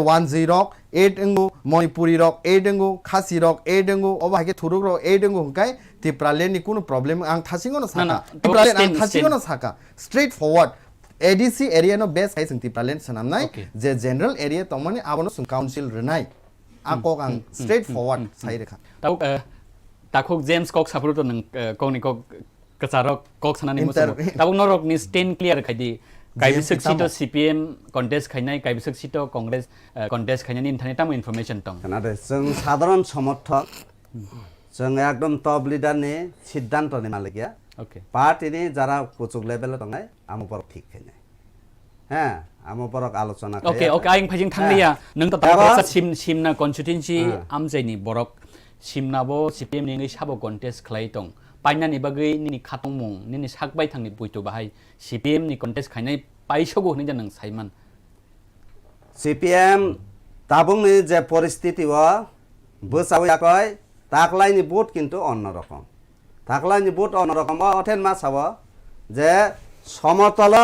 10 एंगो मणिपुरी रक 8 एंगो खासि रक 8 एंगो अबा हाइके थुरुक रक 8 एंगो हंकाय टिप्रालेन नि कुनो प्रॉब्लम आं थासिंगो न साका टिप्रालेन आं थासिंगो न साका स्ट्रेट फॉरवर्ड एडीसी एरिया नो बेस हाइ जों टिप्रालेन सनामनाय जे जनरल एरिया तंमानि आबनो जों काउंसिल रनाय आकक आं स्ट्रेट फॉरवर्ड साइ रेखा ताखुक जेम्स कक सापुरतो नों कौनि कक कचारक कक सनानि मुसुम ताबु नरक नि स्टेन क्लियर खायदि काइबिसक सीटो सीपीएम कन्टेस्ट खायनाय काइबिसक सीटो कांग्रेस कन्टेस्ट खायनायनि इन्टारनेटाम इनफरमेशन दं नाथाय जों साधारण समर्थक जों एकदम टप लिडारनि सिद्धान्तनि मालिकया पार्टीनि जारा कुचुक लेभेल दंनाय आमो पर ठीक खायनाय हा आमो पर आलोचना ओके आइं फाइजिं थांलिया नों त ताबा सिमना कन्स्टिट्युएन्सी आमजायनि बरक सिमनाबो सीपीएम नि साबो कन्टेस्ट खालाय दं पाइनानि बागै नि खातंमुं नि साकबाय थांनि बुइतो बाहाय सीपीएम नि कन्टेस्ट खायनाय पाइसगो होनै जानों साइमान सीपीएम ताबुंनि जे परिस्थिति व बसाव याकय ताकलायनि भोट किन्तु अन्य रकम ताकलायनि भोट अन्य रकम अथेन मा साव जे समतल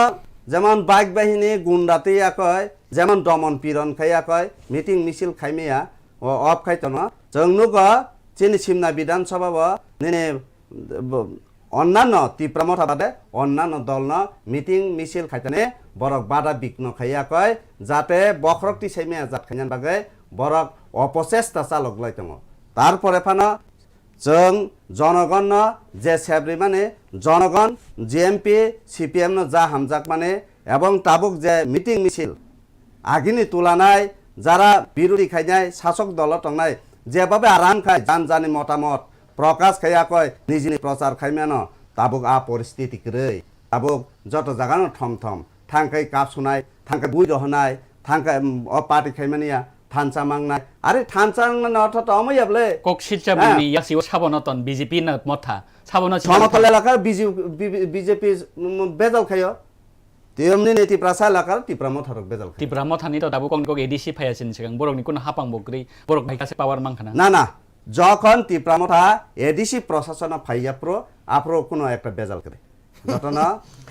जेमन बाइक बाहिनी गुन्डाति याकय जेमन दमन पीड़न खायाकय मिटिंग मिছিল खाइमिया व अफ खायतन जोंनुग चिनि सिमना विधानसभा व निने अन्यान्य टिप्रामथा बादे अन्यान्य दलनो मिटिंग मिছিল खायतने बरक बादा बिघ्न खायाकय जाते बखरक्ति सैमिया जात खायनान बागै बरक अपचेष्टा चालकलाय दङ तारपरे फाना जों जनगण जे सेब्रि माने जनगण जीएमपी सीपीएम न जा हामजाक माने एवं ताबुक जे मिटिंग मिছিল आगिनि तुलानाय जारा बिरोधी खायनाय शासक दल तंनाय जेबाबे आराम खाय जान मतामत प्रकाश खायाकय निजिनि प्रचार खायमेन ताबुक आ परिस्थिति गरै ताबुक जत जागानो थम थांखै काप सुनाय थांखै बुइ रहनाय थांखै अ पार्टी खायमानिया थानचामांनाय आरे थानचामांनाय अर्थ त अमैयाबले Kok-Khorang mungni yaksiwo sabonoton BJP na motha sabono সমতল এলাকার বিজেপি বেজাল খায় তেমনি টিপ্রা এলাকার টিপ্রা মথারক বেজাল খায় Tipra mothani to dabu kong kok ADC phayasin sigang borok ni kun hapang bokri borok bhai kase power mangkhana না না যখন টিপ্রা মথা এডিসি প্রশাসন ফাইয়াপ্রো আপ্রো কোনো একটা বেজাল করে ঘটনা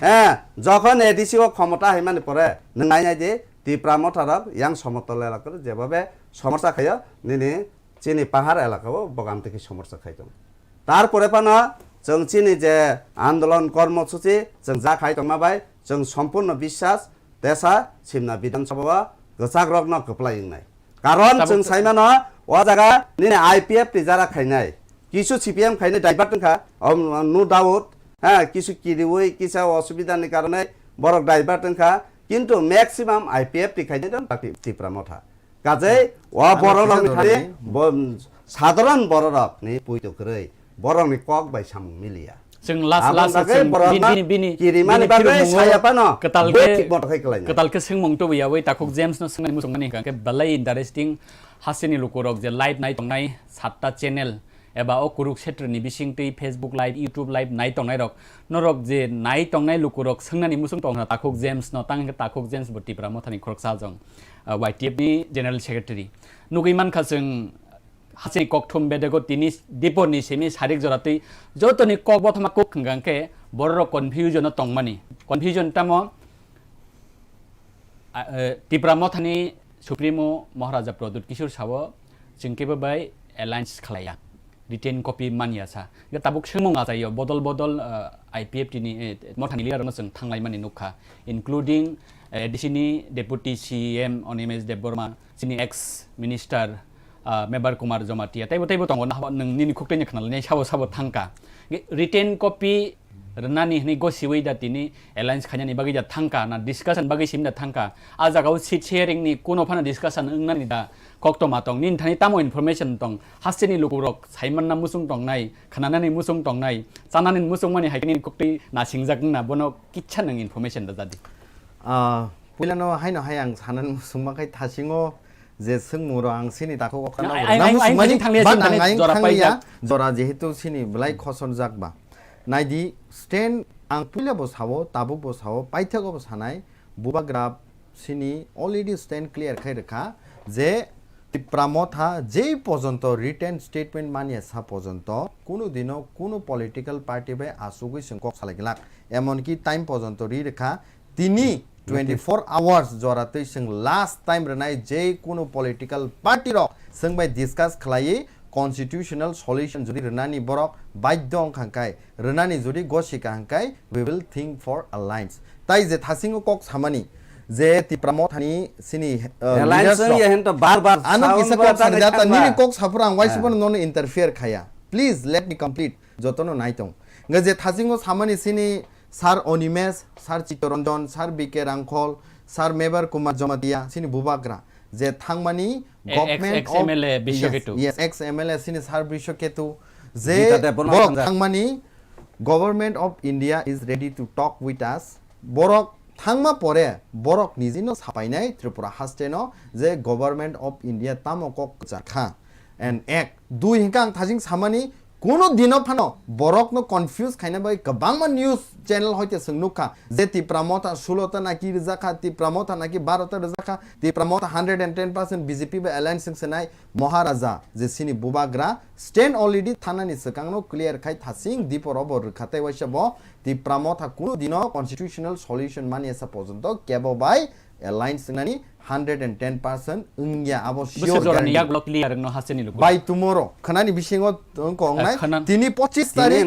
হ্যাঁ যখন এডিসি ও ক্ষমতা হিমানে পরে নাই নাই যে টিপ্রা মথারক ইয়াং সমতল এলাকার যেভাবে সমস্যা খায় নিনি চিনি পাহাড় এলাকাও বগাম থেকে সমস্যা খাইতো তারপরে পানো जों चिनि जे आन्दोलन कर्मसूची जों जाखाय दंमाबाय जों सम्पूर्ण विश्वास देशा सिमना विधानसभा गोसाग्रग्न खोप्लायनाय कारण जों साइमानो ओ जागा निने आईपीएफ ति जारा खायनाय किसु सीपीएम खायनाय डाइभार्ट दंखा नो डाउट হ্যাঁ কিছু কিরিউই কিছু অসুবিধাनि कारणे बरक डाइभार्ट दंखा किन्तु मैक्सिमाम आईपीएफ ति खायनाय दं टिप्रा मथा काजै ओ बरलनि थारि साधारण बररक नि पुइतोकरै बरंनि कक बाय सामुं मिलिया जों लास्ट bini किरिमानि बागै सायापानो ketalke singmong to ya wei takok James no singani musongani ka balai interesting hasini lukorok je live nai tongnai 7ta channel eba o KURUKSHETRA ni bising tei Facebook live YouTube live nai tongnai rok norok je nai tongnai lukorok singnani musong tongna takok James no tang takok James boti pra mothani khoroksa jong YTF ni general secretary nugiman kha जों हासे ककथुम बेदego तिनि दिपनि semi सारिक जरातै जतनि कक बथमा कक खंगांके बरर confusion तंगमानि confusion तामो Tipra मथानि supremo महाराजा प्रदुत किशोर Sao जोंकेबो bye alliance खालाया retain कपि मानियासा Tabuk सोमंगा जायो बदल IPF तिनि मथानि लियारनो जों थांलाय मानि नुखा इनक्लुडिं एडिसिनि डेपुटी सीएम अनिमेश देबबर्मा सिनि ex minister member Kumar Jamatia तैबो तंगो नोंनि खुक्तैनि खनालनि साबो थांका रिटेन कपि रनानि हनि गसिवै दातिनि एलायन्स खायनानि बागै जा थांका ना डिस्कशन बागै सिम दा थांका आ जागाव सीट शेयरिंग नि कोनो फाना डिस्कशन ओंनानि दा कक्टमा तंग निन थानि तामो इनफरमेशन तंग हासेनि लुकुरक साइमानना मुसुं तंगनाय खानानानि मुसुं तंगनाय जानानि मुसुं मानि हायनि खुक्तै ना सिंजागना बनो किच्छा नों इनफरमेशन दा जादि पुइलानो हायनो हाय आं सानान मुसुंमाखाय थासिङो जे सोंमुरो आं सिनि दाखौ अखाना जरा जेहेतु सिनि ब्लाइ खसन जागबा नाइदि स्टेन आं पुइलाबो सावो ताबुबो सावो पाइथागबो सानाय बुबाग्राब सिनि अलरेडी स्टेन क्लियर खाय रेखा जे टिप्रामथा जे पर्यन्त रिटेन स्टेटमेंट मानिया सा पर्यन्त कोनो दिनो कोनो पलिटिकल पार्टी बाय आसुगै संकक सालायगलाक एमनकि टाइम पर्यन्त रि रेखा तिनि 24 hours जरातै जों लास्ट टाइम रनाय जे कोनो पलिटिकल पार्टी रो जों बाय डिस्कस खलायै कन्स्टिट्यूशनल सल्यूशन जुदि रनानि बरक बाध्य अंखांकाय रनानि जुदि गसिका हांकाय we will think for alliance ताइ जे थासिङो कक सामानि जे तिप्रामथानि सिनि एलायंस यहन त बार आनो किसा कक सानजाता निनि कक साफरा आं वाइसबन नन इंटरफेयर खाया प्लीज लेट मी कंप्लीट जतनो नायतों जे थासिङो सामानि सिनि सार अनिमेश सार चित्तरंजन सार बीके रांखल सार मेबर कुमार जमातिया सिनि बुबाग्रा जे थांमानि government ex MLA Bishwaketu yes ex MLA सिनि सार बिश्वकेतु जे थांमानि government of India is ready to talk with us बरक थांमा परे बरक निजिनो सापायनाय त्रिपुरा हास्टेनो जे गवर्नमेंट ऑफ इंडिया तामकक जाखा एंड एक दुइ हिंकां थाजिं सामानि कोनो दिनो फानो बरक नो कन्फ्यूज खायना बाय गोबांमा न्यूज चैनल होइते सोंनुखा जे तिप्रामथा 16 नाकि रजाखा तिप्रामथा नाकि 12 रजाखा तिप्रामथा 110% बीजेपी बे अलायंस संसनाय महाराजा जे सिनि बुबाग्रा स्टैंड ऑलरेडी थानानि सकांनो क्लियर खाय थासिं दिपरब रखातै वाइसबो तिप्रामथा कोनो दिनो कन्स्टिट्यूशनल सल्यूशन मानिया सा पर्यन्त केबो बाय अलायंस संनानि 110% उंगिया आवश्यक जरानि याग ब्लक क्लियर नो हासेनि लुक बाय टुमरो खनानि बिसिङो अंकंनाय तिनि 25 तारिख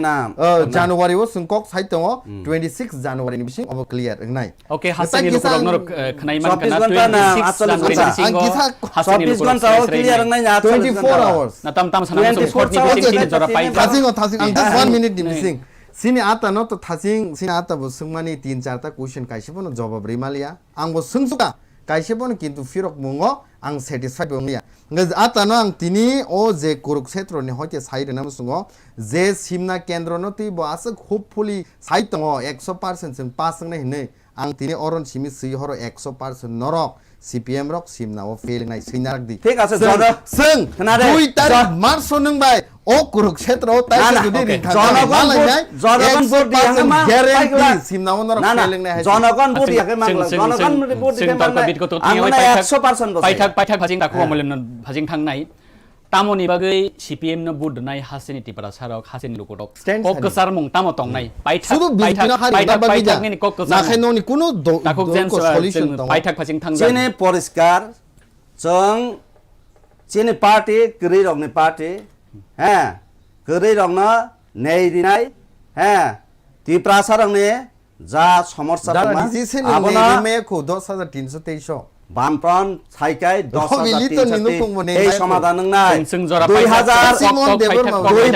जानुवारि ओ संकक साइतो 26 जानुवारि नि बिसिङ अब क्लियर नाय ओके हासेनि लुक नो खनाइमान kana 26 घन्टा क्लियर नाय 24 hours ना तम साना कोर्ट नि बिसिङ जरा पाइ थासिङ आं 1 मिनिट नि बिसिङ सिनि आता न त थासिङ सिनि आता बो सोंमानि 3-4 ता क्वेश्चन काइसेबो जवाब रिमालिया आंबो सोंसुका काइसेबो किन्तु फिरक मुङो आं सेटिस्फाइड बंगिया आता न आं तिनि ओ जे कुरुक्षेत्र नि होते साइड नाम सुङो जे सिमना केन्द्र न ति बो आस होपफुली साइड दङ 100% जों पास नै हिनै आं तिनि अरन सिमि सै हरो 100% नरक CPM rok simnawo feeling nai sinar di ঠিক আছে, sung खोनादों? 2 tarik March nung bai o Kurukshetra o tai না, না, jodi okay. ringkang জনগণ ভোট দিয়াকে মা guarantee simnawo norok না না feeling nai জনগণ ভোট দিয়াকে মাংলা জনগণ ভোট দিয়াকে মাংলা আমরা 100% বসে पाइथाक भाजिं दाखौ अमलन भाजिं थांनाय तामनि बागै CPM no बुदनाय हासिनि टिपरा साराव हासिनि लुकुटक Stand कक्कसार मुं ताम तंनाय sudu bintino hari da bagi ja नि कक्कसार nakhai noni kuno दाखौ जेम्स solution dong पाइथाक भाजिं थांजा चेने परिष्कार जों चेने पार्टी गरै रंनि पार्टी हैं गरै रंनो नै दिनाय हैं तिप्रासा रंनि जा समस्या da दंना disease आबोना ne me ko 10323 বামফ্রন্ট ছাইকাই 10,300 এই সমাধান নাই जों जरा 2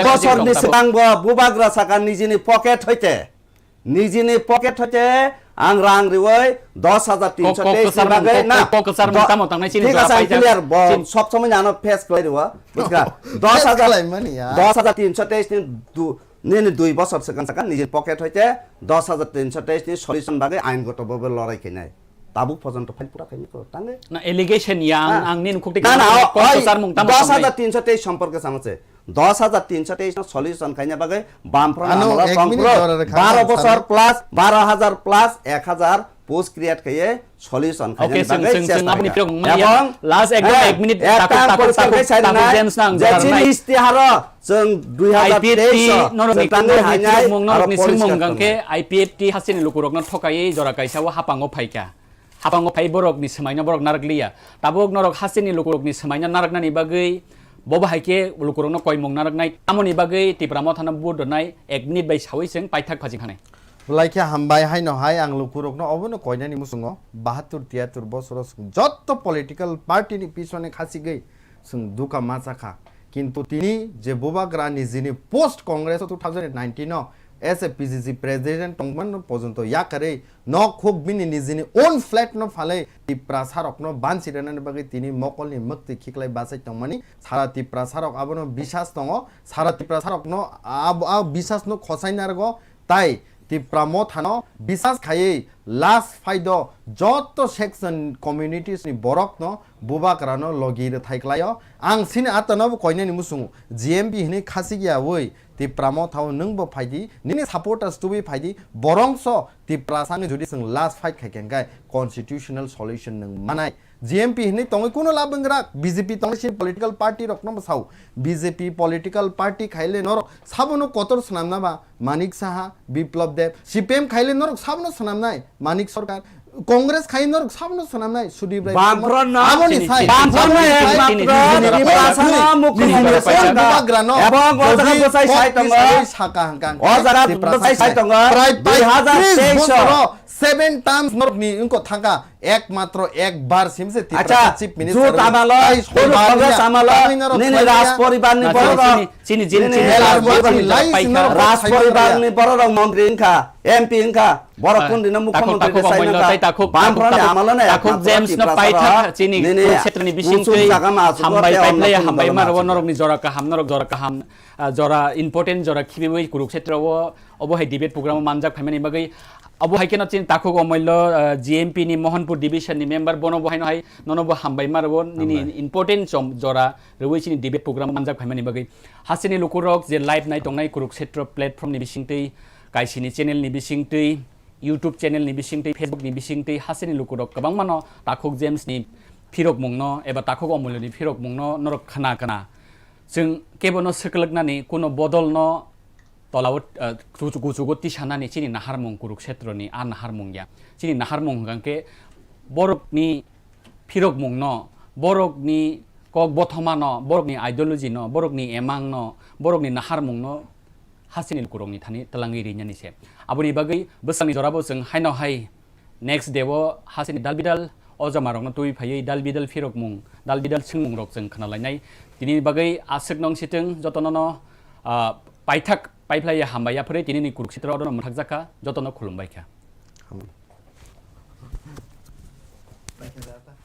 বছরनि सिगांबो बुबाग्रा साका निजिनि पकेट हইতে आं रां रिवै 10,323 बागै ना कक्कसार मुं ताम तंनाय सिनि ঠিক আছে ক্লিয়ার সব সময় জানো ফেস কই দিবা বুঝলা 10,323 नि 2 বছর সিগাং সাকা নিজে পকেট হইতে 10,323 नि সলিউশন বাগै আইনগতভাবে লড়াই কিনাই ताबुक पर्यन्त फाइल पुरा खाइने को तांगे ना एलिगेशन या आं नि खुक्ति ना ना कक्कसार मुं ताम 10,323 সম্পর্ক সামছে 10,323 সলিউশন খাইনে বাগে বামফ্রন্ট Ano, আমরা ek সংগ্রহ minute ধরে রেখা 12 আছে, বছর ano? Plus 12,000 plus 1,000 post create খাইয়ে সলিউশন খাইনে ओके বাগে जों अपनी फिरक এবং लास्ट एकदम 1 मिनिट ताको जेम्स नां যে চিনি ইস্তিহার जों 2023 नरनि तांगे हाइनाय मं नरनि सिंमं गांके IPFT हासिनि लुकुरकनो थकायै जरा काइसाव हापांगो फाइका हापांगो फाइ बरकनि समायना बरक नारगलिया ताबुक नरक हासिनि लुकुरकनि समायना नारगनानि बागै बबाहायके लुकुरकनो कयमं नारगनाय तामनि बागै तिप्रामाव थाना बुदनाय 1 मिनिट बाय सावैसों पाइथाक फाजिं खानाय लाइके हामबाय हायनो हाय आं लुकुरकनो अबनो कयनानि मुसुङो 72-73 বছর যত পলিটিক্যাল পার্টিनि পিছনে খাসি গই जों दुका माचाखा किन्तु तिनी जे बुबाग्रानि जिनि post Congress 2019 as a PCC president तंगमन पर्यन्त याकारे न खुब बिनि निजिनि ओन फ्लैट न फाले तिप्रा सारक न बानसिरनानि बागै तिनी मकलनि मक्ति खिकलाय बासाय तंगमानि सारा तिप्रा सारक आबनो विश्वास दङ सारा तिप्रा सारक न आ विश्वास न खसाइनारगो ताई तिप्रामो थानो विश्वास खायै लास्ट फाइदो जत सेक्शन कम्युनिटीज नि बरक न बुबाग्रा न लगिर थाइक्लायो आं सिनि आतनबो कयनानि मुसुङो GMP हिनि खासिगिया वै तिप्रामो थाव नोंबो फाइदि निनि सपोर्टार्स टुबि फाइदि बरंस तिप्रा सांगे जुदि जों लास्ट फाइट खायकेनगाय कन्स्टिट्यूशनल सल्यूशन नों मानाय GMP हिनि तंगै कुनो लाबंगरा BJP तंगै पॉलिटिकल पार्टी रकनो बसाव BJP पॉलिटिकल पार्टी खाइले नर साबनो कतर सनामनाबा मानिक साहा विप्लव देव CPM खाइले नर साबनो सनामनाय मानिक सरकार कांग्रेस खाइनर साबनो सनामनाय सुदीप राय बामफ्रन आबोनि साइ बामफ्रन एकमात्र निबासना मुख्यमन्त्री बुबाग्रानो এবং অজাগা বসাই সাই তঙ্গ साका हांकां অজাগা বসাই সাই তঙ্গ 2023 7 टाइम्स नरनि उनको थाका एकमात्र एक बार सिमसे अच्छा चीफ जो मिनिस्टर तामालो कांग्रेस आमालो निनि राज परिवारनि बरर चिनि राज परिवारनि बरर मन्त्री इनका MP इनका बरकुन दिन मुख्यमन्त्री साइनका बामफ्रन आमालो ने ताखौ जेम्स न पाइथाक चिनि क्षेत्रनि बिसिंकै हामबाय पाइप्लाय हामबाय मारव नरकनि जरा काहाम जरा इम्पोर्टेन्ट जरा खिबिबै कुरुक्षेत्रआव अबहाय डिबेट प्रोग्राम मानजाक फाइमानि बागै अबहाय केन चिन ताखौ अमल्य GMP नि मोहनपुर डिविजन नि मेम्बर बनो बहायनो हाय ननबो हामबाय मारव निनि इम्पोर्टेन्ट सम जरा रवैसिनि डिबेट प्रोग्राम मानजाक फाइमानि बागै हासिनि लुकुरक जे लाइभ नाय तंनाय कुरुक्षेत्र प्लेटफर्म नि बिसिंतै काइसिनि चेनेल नि बिसिंतै YouTube चैनल नि बिसिंतै Facebook नि बिसिंतै हासिनि लुकुरक गोबां मानो ताखौ जेम्स नि फिरक मुंनो एबा ताखौ अमल्य नि फिरक मुंनो नरक खाना जों केबनो सकलगनानि कोनो बदल न तलाव गुजुगति सानानि चिनि नाहारमुं कुरुक्षेत्रनि आ नाहारमुंया चिनि नाहारमुं गांके बरकनि फिरक मुंनो बरकनि कक बथमा न बरकनि आइडियोलॉजी न बरकनि एमां न बरकनि नाहारमुंनो हासिनि लुकुरकनि थानि तलांगि रिन्यानिसे आबुनि बागै बोसांनि जराबो जों हायनो हाय नेक्स्ट देवो हासिनि दालबिदाल अजमारकनो तुइ फायै दालबिदाल फिरक मुं दालबिदाल सिंमुं रक जों खोनालायनाय दिनि बागै आसक नंसिथों जतननो पाइथाक पाइप्लाय हामबाया फरे दिनैनि कुरुक्षेत्रआव दन मोनथाक जाका जतन खुलुमबायखा